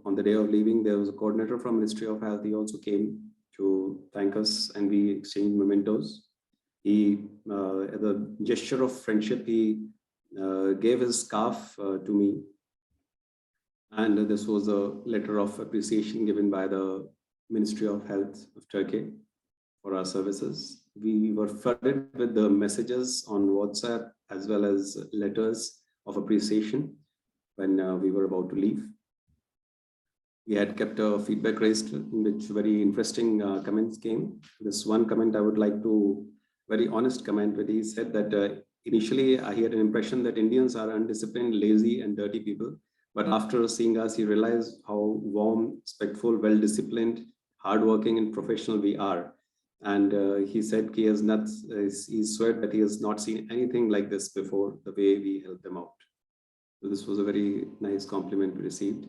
on the day of leaving, there was a coordinator from Ministry of Health. He also came to thank us, and we exchanged mementos. He, as a gesture of friendship, he gave his scarf to me. And this was a letter of appreciation given by the Ministry of Health of Turkey for our services. We were flooded with the messages on WhatsApp as well as letters of appreciation when we were about to leave. We had kept a feedback raised in which very interesting comments came. This one comment I would like to, very honest comment, where he said that initially he had an impression that Indians are undisciplined, lazy and dirty people. But after seeing us, he realized how warm, respectful, well-disciplined, hardworking and professional we are. And he said he swear that he has not seen anything like this before, the way we helped them out. So this was a very nice compliment we received.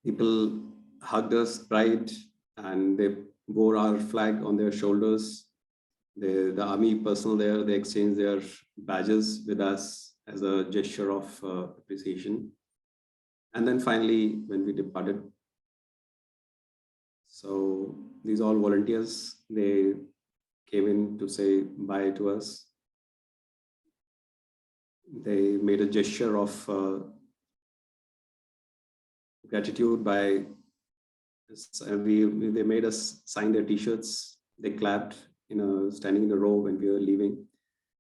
People hugged us, cried, and they wore our flag on their shoulders. The army personnel there, they exchanged their badges with us as a gesture of appreciation. And then finally, when we departed, so these all volunteers, they came in to say bye to us. They made a gesture of gratitude by, they made us sign their t-shirts. They clapped, standing in a row when we were leaving.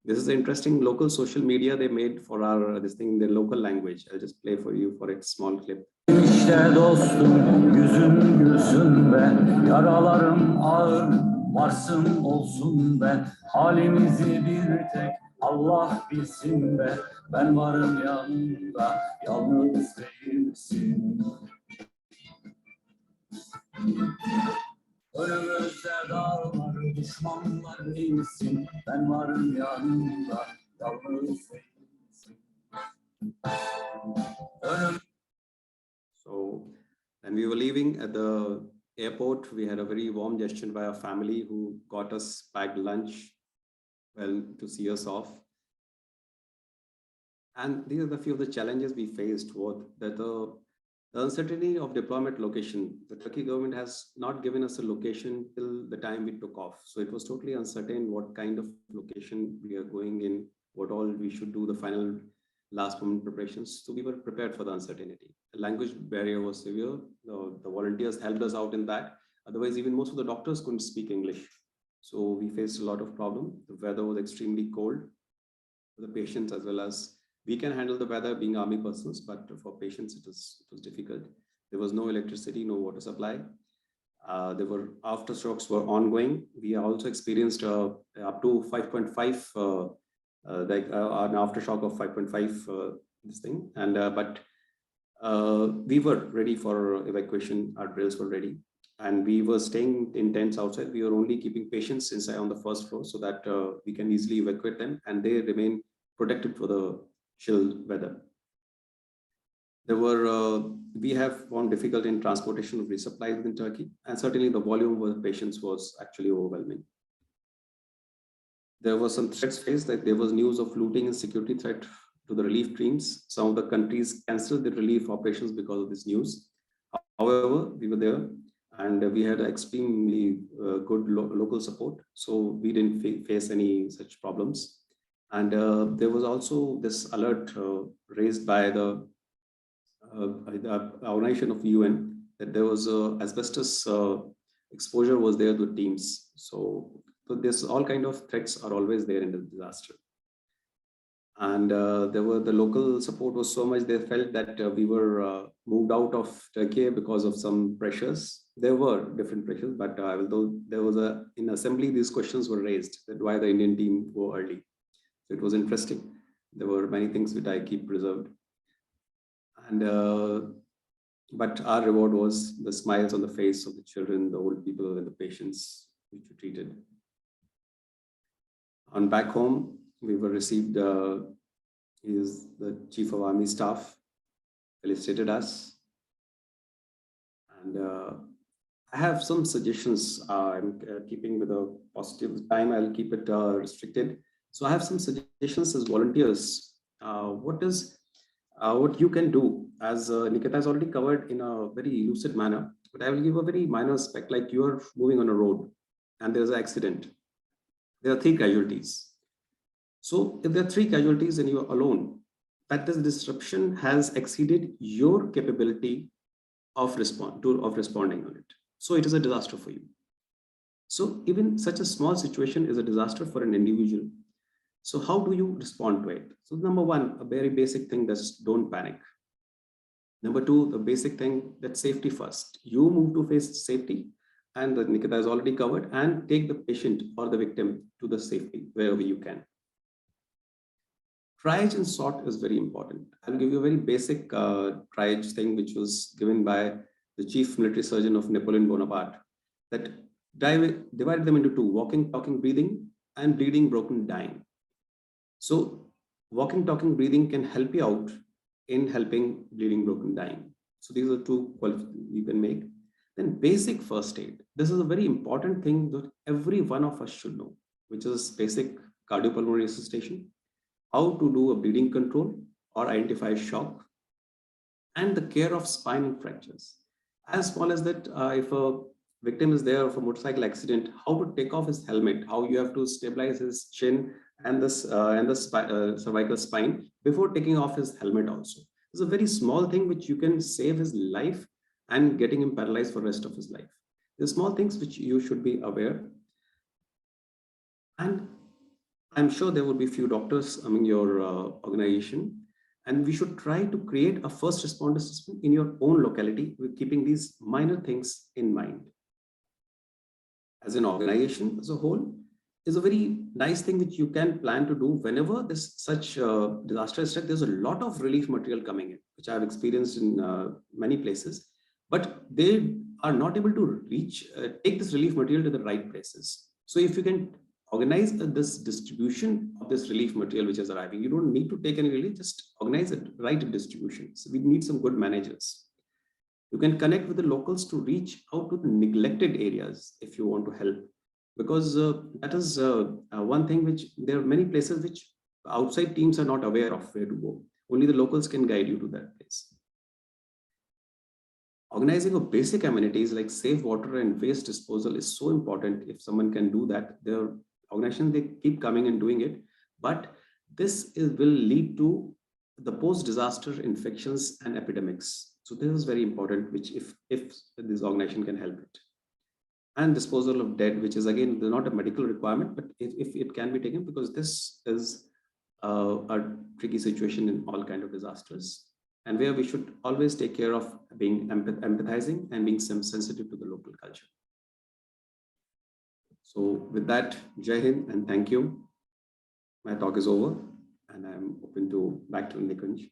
This is an interesting local social media they made for our this thing in their local language. I'll just play for you for a small clip. İşte dostum, yüzüm gülsün be, yaralarım ağır, varsın olsun be, halimizi bir tek Allah bilsin be, ben varım yanında, yalnız değilsin. Önümüzde dağlar, düşmanlar değilsin, ben varım yanında, yalnız değilsin. So, when we were leaving at the airport, we had a very warm gesture by our family who got us packed lunch, well, to see us off. And these are the few of the challenges we faced. That the uncertainty of deployment location. The Turkey government has not given us a location till the time we took off. So it was totally uncertain what kind of location we are going in, what all we should do, the final last moment preparations. So we were prepared for the uncertainty. The language barrier was severe. The volunteers helped us out in that. Otherwise, even most of the doctors couldn't speak English. So we faced a lot of problem. The weather was extremely cold for the patients, as well as we can handle the weather being army persons, but for patients, it was difficult. There was no electricity, no water supply. There were aftershocks were ongoing. We also experienced up to 5.5 an aftershock of 5.5 this thing, and but we were ready for evacuation. Our drills were ready, and we were staying in tents outside. We were only keeping patients inside on the first floor so that we can easily evacuate them, and they remain protected for the chill weather. There were we have found difficult in transportation of resupplies in Turkey, and certainly the volume of patients was actually overwhelming. There were some threats faced, that there was news of looting and security threat to the relief teams. Some of the countries canceled the relief operations because of this news. However, we were there and we had extremely good local support. So we didn't face any such problems. And there was also this alert raised by the organization of UN that there was asbestos exposure was there to teams. So this all kind of threats are always there in the disaster. And there were the local support was so much, they felt that we were moved out of Turkey because of some pressures. There were different pressures, but although there was in assembly, these questions were raised, that why the Indian team go early. So it was interesting. There were many things which I keep preserved. And but our reward was the smiles on the face of the children, the old people, and the patients which we treated. On back home, we were received, he is the Chief of Army Staff, felicitated us. And I have some suggestions. I'm keeping with a positive time, I'll keep it restricted. So I have some suggestions as volunteers. What you can do, as Nikita has already covered in a very lucid manner, but I will give a very minor aspect, like you are moving on a road and there's an accident. There are 3 casualties. So if there are 3 casualties and you are alone, that this disruption has exceeded your capability of responding on it. So it is a disaster for you. So even such a small situation is a disaster for an individual. So how do you respond to it? So number 1, a very basic thing, that's don't panic. Number 2, the basic thing, that safety first. You move to face safety, and Nikita has already covered, and take the patient or the victim to the safety wherever you can. Triage and sort is very important. I'll give you a very basic triage thing, which was given by the chief military surgeon of Napoleon Bonaparte, that divide them into 2, walking, talking, breathing, and bleeding, broken, dying. So walking, talking, breathing can help you out in helping bleeding, broken, dying. So these are 2 you can make. Then basic first aid. This is a very important thing that every one of us should know, which is basic cardiopulmonary resuscitation, how to do a bleeding control or identify shock, and the care of spine and fractures. As small as that, if a victim is there of a motorcycle accident, how to take off his helmet, how you have to stabilize his chin and the cervical spine before taking off his helmet also. It's a very small thing which you can save his life and getting him paralyzed for the rest of his life. The small things which you should be aware. And I'm sure there will be few doctors among your organization, and we should try to create a first responder system in your own locality with keeping these minor things in mind. As an organization as a whole, is a very nice thing which you can plan to do whenever this such disaster is struck. There's a lot of relief material coming in, which I've experienced in many places, but they are not able to take this relief material to the right places. So if you can organize this distribution of this relief material which is arriving, you don't need to take any relief, just organize it, right distribution. So we need some good managers. You can connect with the locals to reach out to the neglected areas if you want to help, because that is one thing which there are many places which outside teams are not aware of where to go. Only the locals can guide you to that place. Organizing of basic amenities like safe water and waste disposal is so important. If someone can do that, their organization, they keep coming and doing it, but this will lead to the post-disaster infections and epidemics. So this is very important, which if this organization can help it. And disposal of dead, which is again not a medical requirement, but if it can be taken, because this is a tricky situation in all kinds of disasters, and where we should always take care of being empathizing and being sensitive to the local culture. So with that, Jai Hind and thank you. My talk is over and I'm open to back to Nikunj.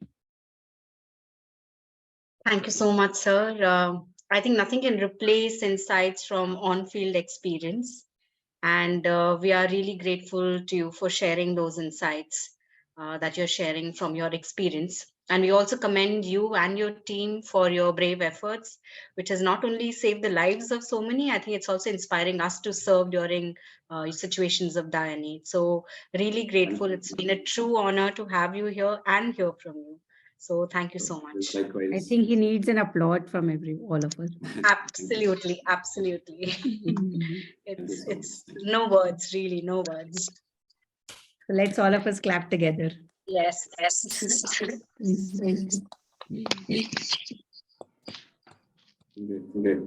Thank you so much, sir. I think nothing can replace insights from on-field experience. And we are really grateful to you for sharing those insights that you're sharing from your experience. And we also commend you and your team for your brave efforts, which has not only saved the lives of so many, I think it's also inspiring us to serve during situations of dire need. So really grateful. It's been a true honor to have you here and hear from you. So thank you so much. Likewise. I think he needs an applaud from all of us. Absolutely, absolutely. It's no words, really, no words. So let's all of us clap together. Yes. Great.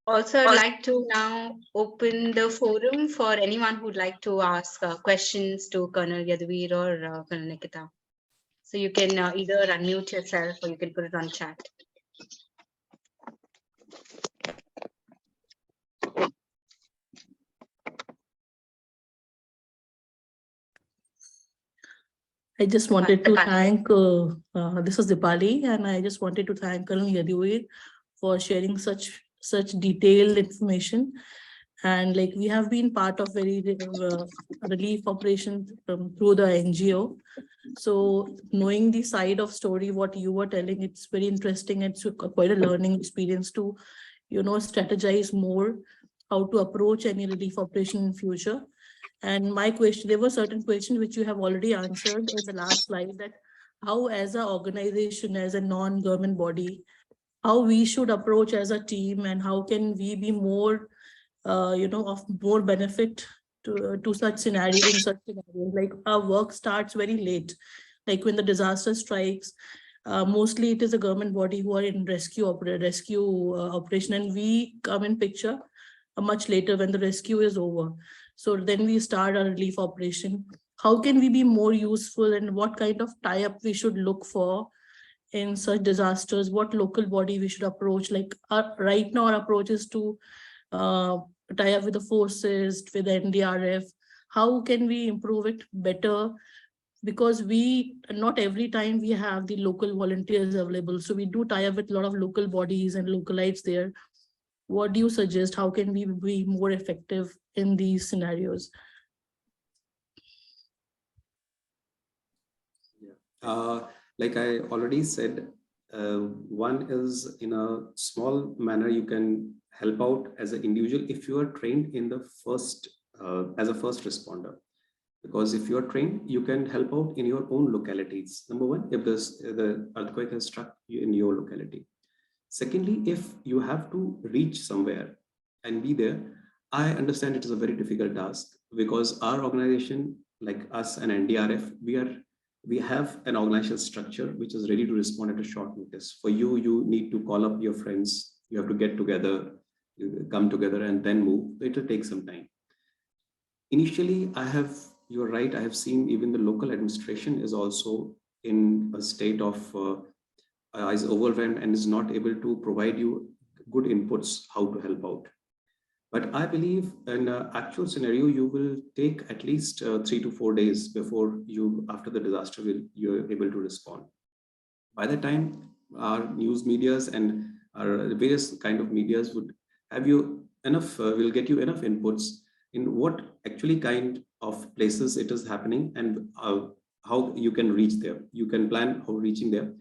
Also, I'd like to now open the forum for anyone who'd like to ask questions to Colonel Yaduvir or Colonel Nikita. So you can either unmute yourself or you can put it on chat. I just wanted to thank, this is Dipali, and I just wanted to thank Colonel Yaduvir for sharing such detailed information. And like we have been part of very relief operations through the NGO. So knowing the side of story, what you were telling, it's very interesting. It's quite a learning experience to, strategize more how to approach any relief operation in future. And my question, there were certain questions which you have already answered in the last slide, that how as an organization, as a non-government body, how we should approach as a team, and how can we be more, of more benefit to such scenarios, in such scenarios. Like our work starts very late, like when the disaster strikes, mostly it is a government body who are in rescue operation, and we come in picture much later when the rescue is over. So then we start our relief operation. How can we be more useful, and what kind of tie-up we should look for in such disasters? What local body we should approach? Like right now our approach is to tie up with the forces, with the NDRF. How can we improve it better? Because not every time we have the local volunteers available. So we do tie up with a lot of local bodies and localites there. What do you suggest? How can we be more effective in these scenarios? Like I already said, one is, in a small manner, you can help out as an individual if you are trained in the first, as a first responder. Because if you are trained, you can help out in your own localities. Number one, if the earthquake has struck you in your locality. Secondly, if you have to reach somewhere and be there, I understand it is a very difficult task, because our organization, like us and NDRF, we have an organizational structure which is ready to respond at a short notice. For you, you need to call up your friends, you have to get together, you come together and then move. It will take some time. Initially, you're right, I have seen even the local administration is also in a state of is overwhelmed and is not able to provide you good inputs how to help out. But I believe in an actual scenario, you will take at least 3 to 4 days before after the disaster, you're able to respond. By the time our news medias and our various kind of medias would have you enough, will get you enough inputs in what actually kind of places it is happening, and how you can reach there. You can plan how reaching there.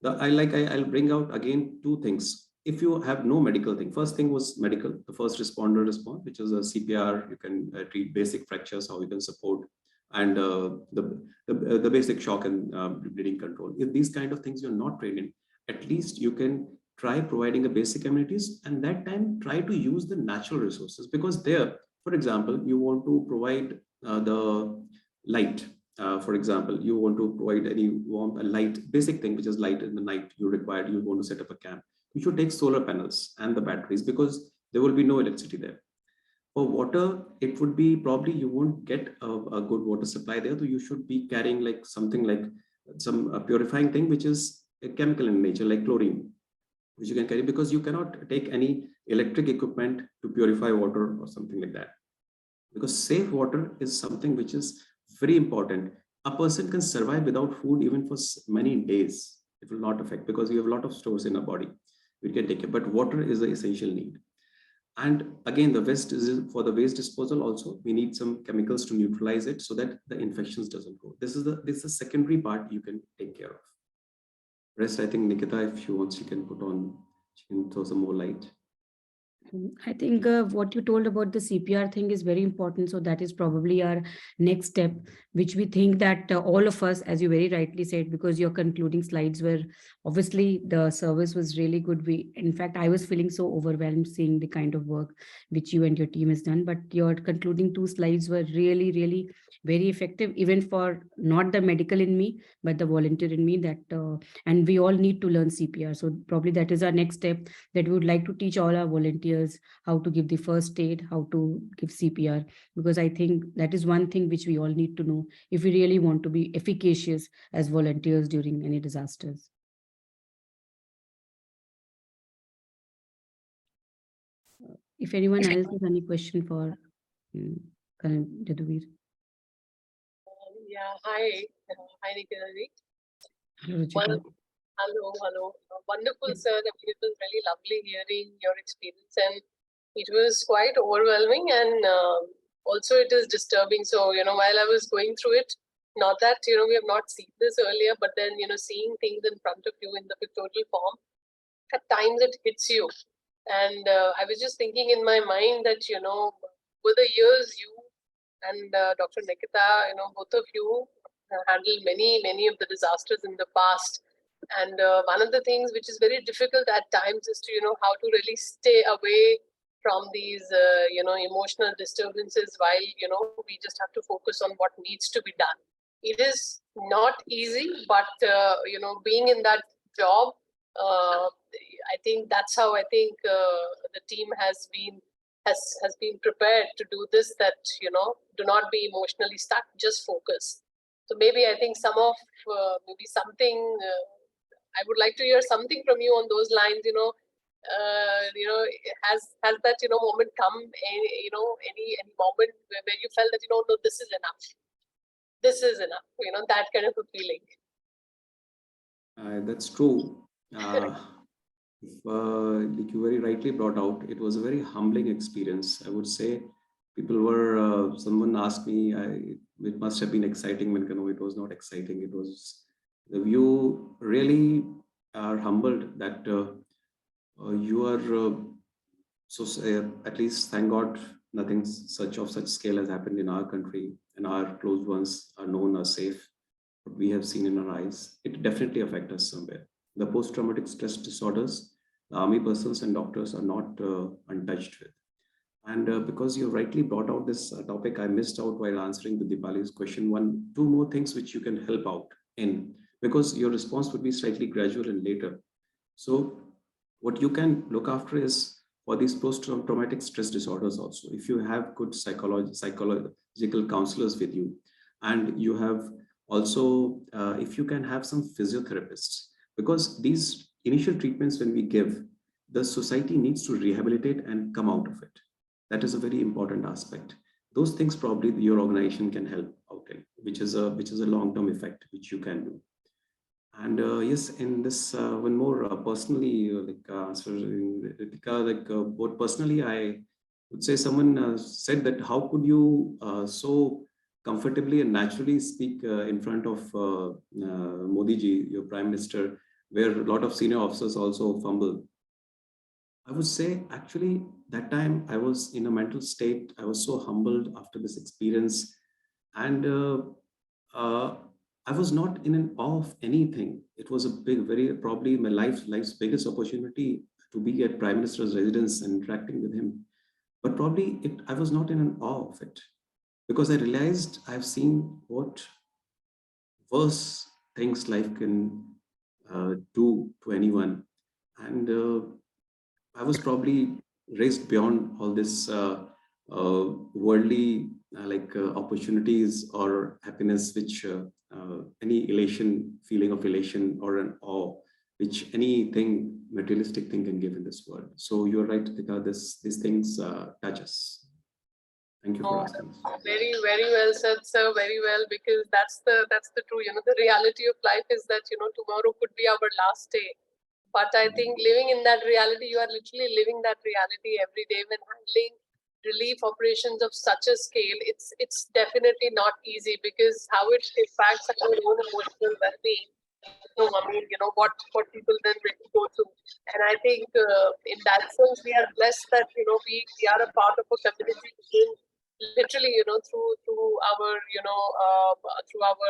I'll bring out again two things. If you have no medical thing, first thing was medical, the first responder response, which is a CPR. You can treat basic fractures, how you can support, and the basic shock and bleeding control. If these kind of things you're not trained in, at least you can try providing a basic amenities, and that time try to use the natural resources, because there, for example, you want to provide the light. For example, you want to provide any warmth, a light, basic thing which is light in the night you require, you want to set up a camp. You should take solar panels and the batteries, because there will be no electricity there. For water, it would be probably you won't get a good water supply there, so you should be carrying like something like some purifying thing which is a chemical in nature, like chlorine, which you can carry, because you cannot take any electric equipment to purify water or something like that. Because safe water is something which is very important. A person can survive without food even for many days. It will not affect, because you have a lot of stores in our body we can take it, but water is the essential need. And again, the waste is for the waste disposal also, we need some chemicals to neutralize it so that the infections doesn't go. This is the secondary part you can take care of. Rest, I think Nikita, if she wants, she can throw some more light. I think what you told about the CPR thing is very important. So that is probably our next step, which we think that all of us, as you very rightly said, because your concluding slides were obviously the service was really good. In fact, I was feeling so overwhelmed seeing the kind of work which you and your team has done. But your concluding 2 slides were really, really very effective, even for not the medical in me, but the volunteer in me. And we all need to learn CPR. So probably that is our next step, that we would like to teach all our volunteers how to give the first aid, how to give CPR, because I think that is one thing which we all need to know if we really want to be efficacious as volunteers during any disasters. If anyone else has any question for Jaduvir. Yeah, hi. Hi, Nikita. Hello. Wonderful, sir. It was really lovely hearing your experience, and it was quite overwhelming, and also it is disturbing. So, while I was going through it, not that, we have not seen this earlier, but then, seeing things in front of you in the pictorial form, at times it hits you. And I was just thinking in my mind that, over the years, you and Dr. Nikita, both of you handled many of the disasters in the past. And one of the things which is very difficult at times is to, how to really stay away from these, emotional disturbances while, we just have to focus on what needs to be done. It is not easy, but, being in that job, I think that's how I think the team has been prepared to do this, that, do not be emotionally stuck, just focus. So maybe I think maybe something, I would like to hear something from you on those lines, has that, moment come, any moment where you felt that, no, this is enough. This is enough, that kind of a feeling. That's true. Like you very rightly brought out, it was a very humbling experience. I would say someone asked me, it must have been exciting. When it was not exciting. It was, you really are humbled that you are at least, thank God, nothing of such scale has happened in our country, and our close ones are known, are safe. What we have seen in our eyes, it definitely affects us somewhere. The post-traumatic stress disorders, the army persons and doctors are not untouched with. And because you rightly brought out this topic, I missed out while answering the Dipali's question. 2 more things which you can help out in, because your response would be slightly gradual and later. So what you can look after is for these post-traumatic stress disorders also. If you have good psychological counselors with you, and you have also, if you can have some physiotherapists, because these initial treatments when we give, the society needs to rehabilitate and come out of it. That is a very important aspect. Those things probably your organization can help out in, which is a long-term effect which you can do. And yes, in this one more personally, answering Ritika, both personally, I would say someone said that how could you so comfortably and naturally speak in front of Modi ji, your Prime Minister, where a lot of senior officers also fumble. I would say actually that time I was in a mental state. I was so humbled after this experience, and I was not in an awe of anything. It was a probably my life's biggest opportunity to be at Prime Minister's residence and interacting with him. But probably I was not in an awe of it, because I realized I've seen what worse things life can do to anyone. And I was probably raised beyond all this worldly opportunities or happiness, which any feeling of elation or an awe, which anything materialistic thing can give in this world. So you're right, Tika, these things touch us. Thank you for asking. Very, very well said, sir. Very well, because that's the true. The reality of life is that tomorrow could be our last day. But I think living in that reality, you are literally living that reality every day when handling relief operations of such a scale. It's definitely not easy, because how it impacts our own emotional well-being. No, I mean, what people then really go through. And I think in that sense, we are blessed that, we are a part of a community literally, through our, through our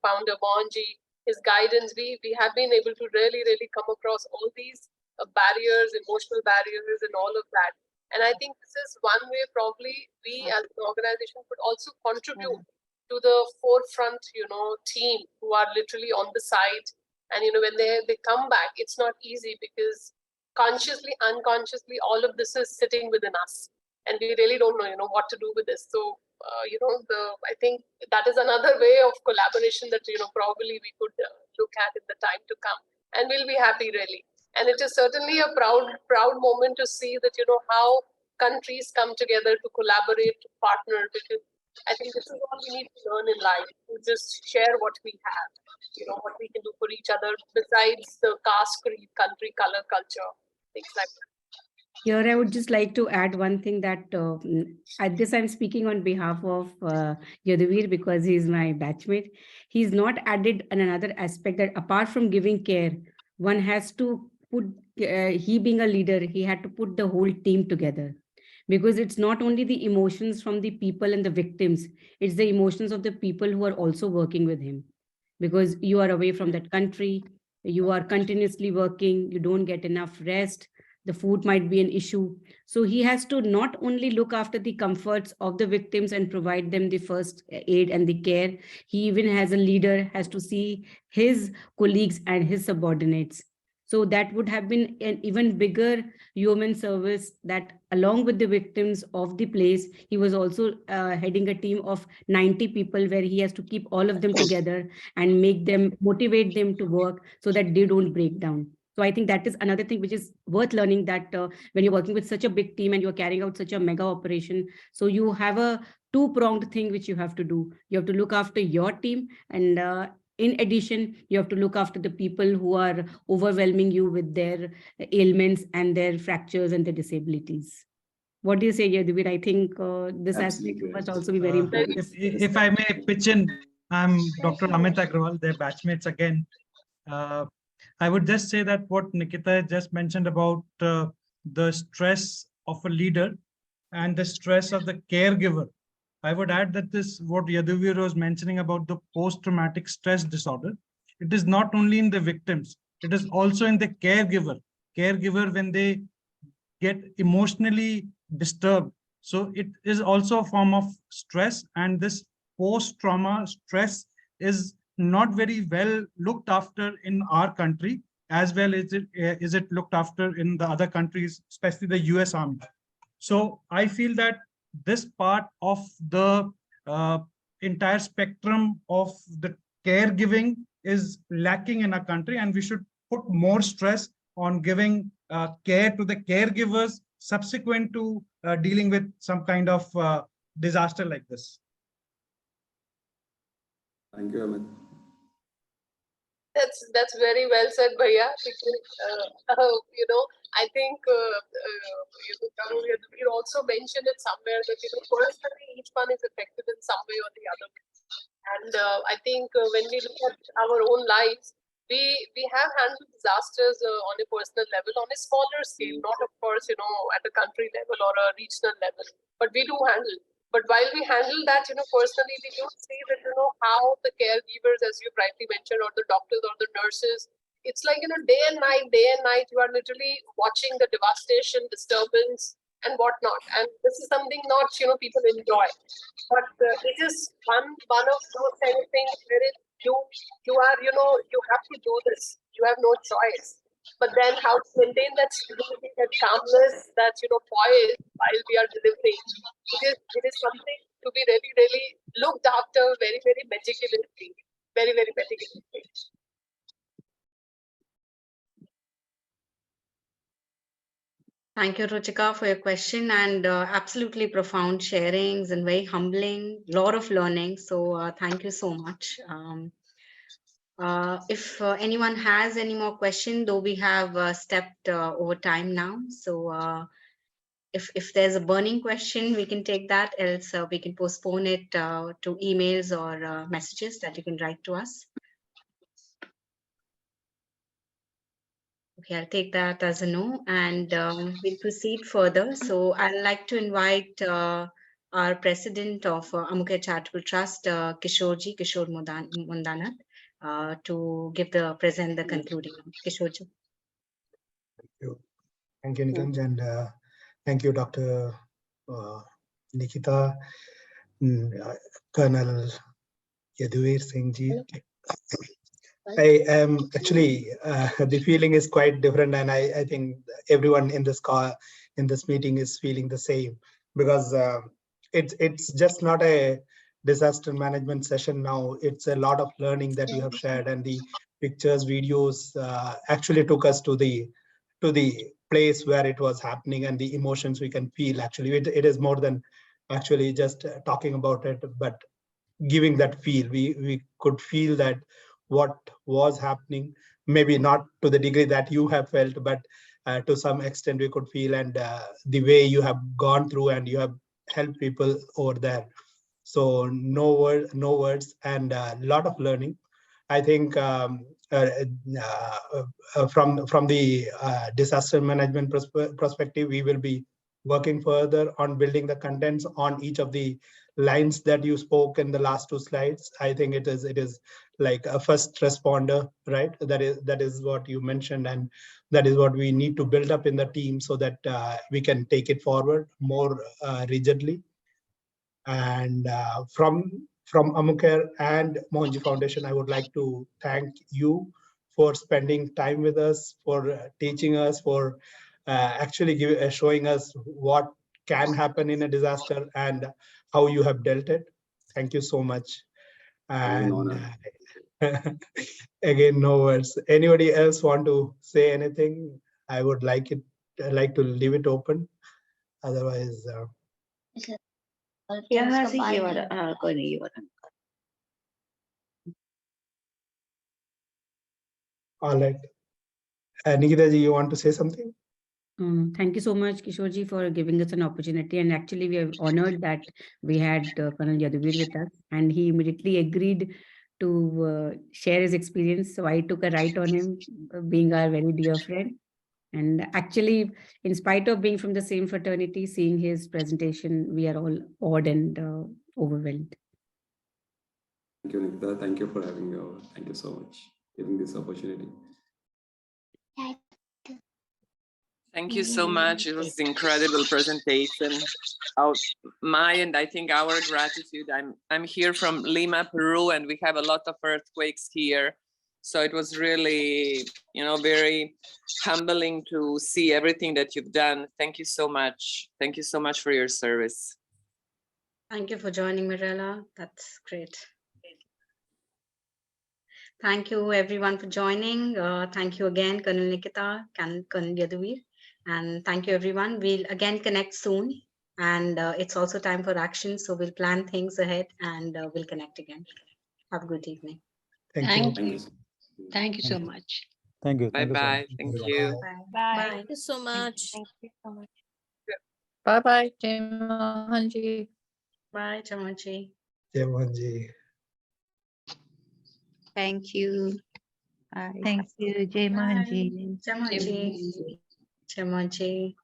founder, Mohanji, his guidance, we have been able to really come across all these barriers, emotional barriers and all of that. And I think this is one way probably we as an organization could also contribute to the forefront, team who are literally on the side. And, when they come back, it's not easy, because consciously, unconsciously, all of this is sitting within us. And we really don't know, what to do with this. So, I think that is another way of collaboration that, probably we could look at in the time to come. And we'll be happy, really. And it is certainly a proud moment to see that, how countries come together to collaborate, to partner, because I think this is all we need to learn in life, to just share what we have, what we can do for each other besides the caste, creed, country, color, culture, things like that. Here, I would just like to add one thing that at this I'm speaking on behalf of Yaduvir, because he's my batchmate. He's not added another aspect that apart from giving care, one has to put, he being a leader, he had to put the whole team together. Because it's not only the emotions from the people and the victims, it's the emotions of the people who are also working with him. Because you are away from that country, you are continuously working, you don't get enough rest, the food might be an issue. So he has to not only look after the comforts of the victims and provide them the first aid and the care, he even as a leader has to see his colleagues and his subordinates. So that would have been an even bigger human service, that along with the victims of the place, he was also heading a team of 90 people where he has to keep all of them together and make them, motivate them to work so that they don't break down. So I think that is another thing which is worth learning, that when you're working with such a big team and you're carrying out such a mega operation, so you have a two-pronged thing which you have to do. You have to look after your team, and in addition, you have to look after the people who are overwhelming you with their ailments and their fractures and their disabilities. What do you say, Yaduvir? I think this aspect must also be very important. If I may pitch in, I'm Dr. Amit Agrawal, their batchmates again. I would just say that what Nikita just mentioned about the stress of a leader and the stress of the caregiver, I would add that this, what Yaduvir was mentioning about the post-traumatic stress disorder, it is not only in the victims, it is also in the caregiver. Caregiver, when they get emotionally disturbed, so it is also a form of stress, and this post-trauma stress is not very well looked after in our country, as well as is it looked after in the other countries, especially the US Army. So I feel that this part of the entire spectrum of the caregiving is lacking in our country, and we should put more stress on giving care to the caregivers subsequent to dealing with some kind of disaster like this. Thank you, Amit. That's very well said, Bhaiya. Because, I think you also mentioned it somewhere that personally each one is affected in some way or the other. And I think when we look at our own lives, we have handled disasters on a personal level, on a smaller scale, not of course at a country level or a regional level, but we do handle. But while we handle that, personally, we do see that, how the caregivers, as you rightly mentioned, or the doctors or the nurses, it's like, day and night, you are literally watching the devastation, disturbance, and whatnot. And this is something not, people enjoy. But it is one of those kind of things where you are, you have to do this. You have no choice. But then how to maintain that stability, that calmness, that poise while we are delivering, it is something to be really looked after very meticulously, very meticulously. Thank you, Ruchika, for your question, and absolutely profound sharings and very humbling, lot of learning. So thank you so much. If anyone has any more question, though we have stepped over time now, so if there's a burning question, we can take that. Else we can postpone it to emails or messages that you can write to us. Okay, I'll take that as a no, and we'll proceed further. So I'd like to invite our president of Ammucare Charitable Trust, Kishore Mundanat, to present the concluding. Kishore. Thank you, Nikunj, and thank you, Dr. Nikita, Colonel Yaduvir Singh ji. I am actually, the feeling is quite different, and I think everyone in this meeting is feeling the same, because it's just not a disaster management session now. It's a lot of learning that you have shared, and the pictures, videos actually took us to the place where it was happening, and the emotions we can feel. Actually, it is more than actually just talking about it, but giving that feel. We could feel that what was happening, maybe not to the degree that you have felt, but to some extent we could feel, and the way you have gone through and you have helped people over there. So no words, and a lot of learning. I think from the disaster management perspective, we will be working further on building the contents on each of the lines that you spoke in the last two slides. I think it is like a first responder, right? That is what you mentioned, and that is what we need to build up in the team so that we can take it forward more rigidly. And from Ammucare and Mohanji Foundation, I would like to thank you for spending time with us, for teaching us, for actually showing us what can happen in a disaster and how you have dealt it. Thank you so much. And again, no words. Anybody else want to say anything? I would like to leave it open. Otherwise, all right. Nikita ji, you want to say something? Thank you so much, Kishore, for giving us an opportunity. And actually, we are honored that we had Colonel Yaduvir with us, and he immediately agreed to share his experience. So I took a right on him, being our very dear friend. And actually, in spite of being from the same fraternity, seeing his presentation, we are all awed and overwhelmed. Thank you, Nikita. Thank you for having me. Thank you so much for giving this opportunity. Thank you so much. It was an incredible presentation. My and I think our gratitude. I'm here from Lima, Peru, and we have a lot of earthquakes here. So it was really, very humbling to see everything that you've done. Thank you so much. Thank you so much for your service. Thank you for joining, Mirella. That's great. Thank you everyone for joining. Thank you again, Colonel Nikita, Colonel Yaduvir. And thank you everyone. We'll again connect soon. And it's also time for action. So we'll plan things ahead and we'll connect again. Have a good evening. Thank you. Thank you so much. Thank you. Bye-bye. Thank you. Bye. Thank you so much. Thank you so much. Bye-bye, Jai Mohanji. Bye, Chamanji. Jai Mohanji. Thank you. Thank you, Jai Mohanji. Chamanji. Chamanji.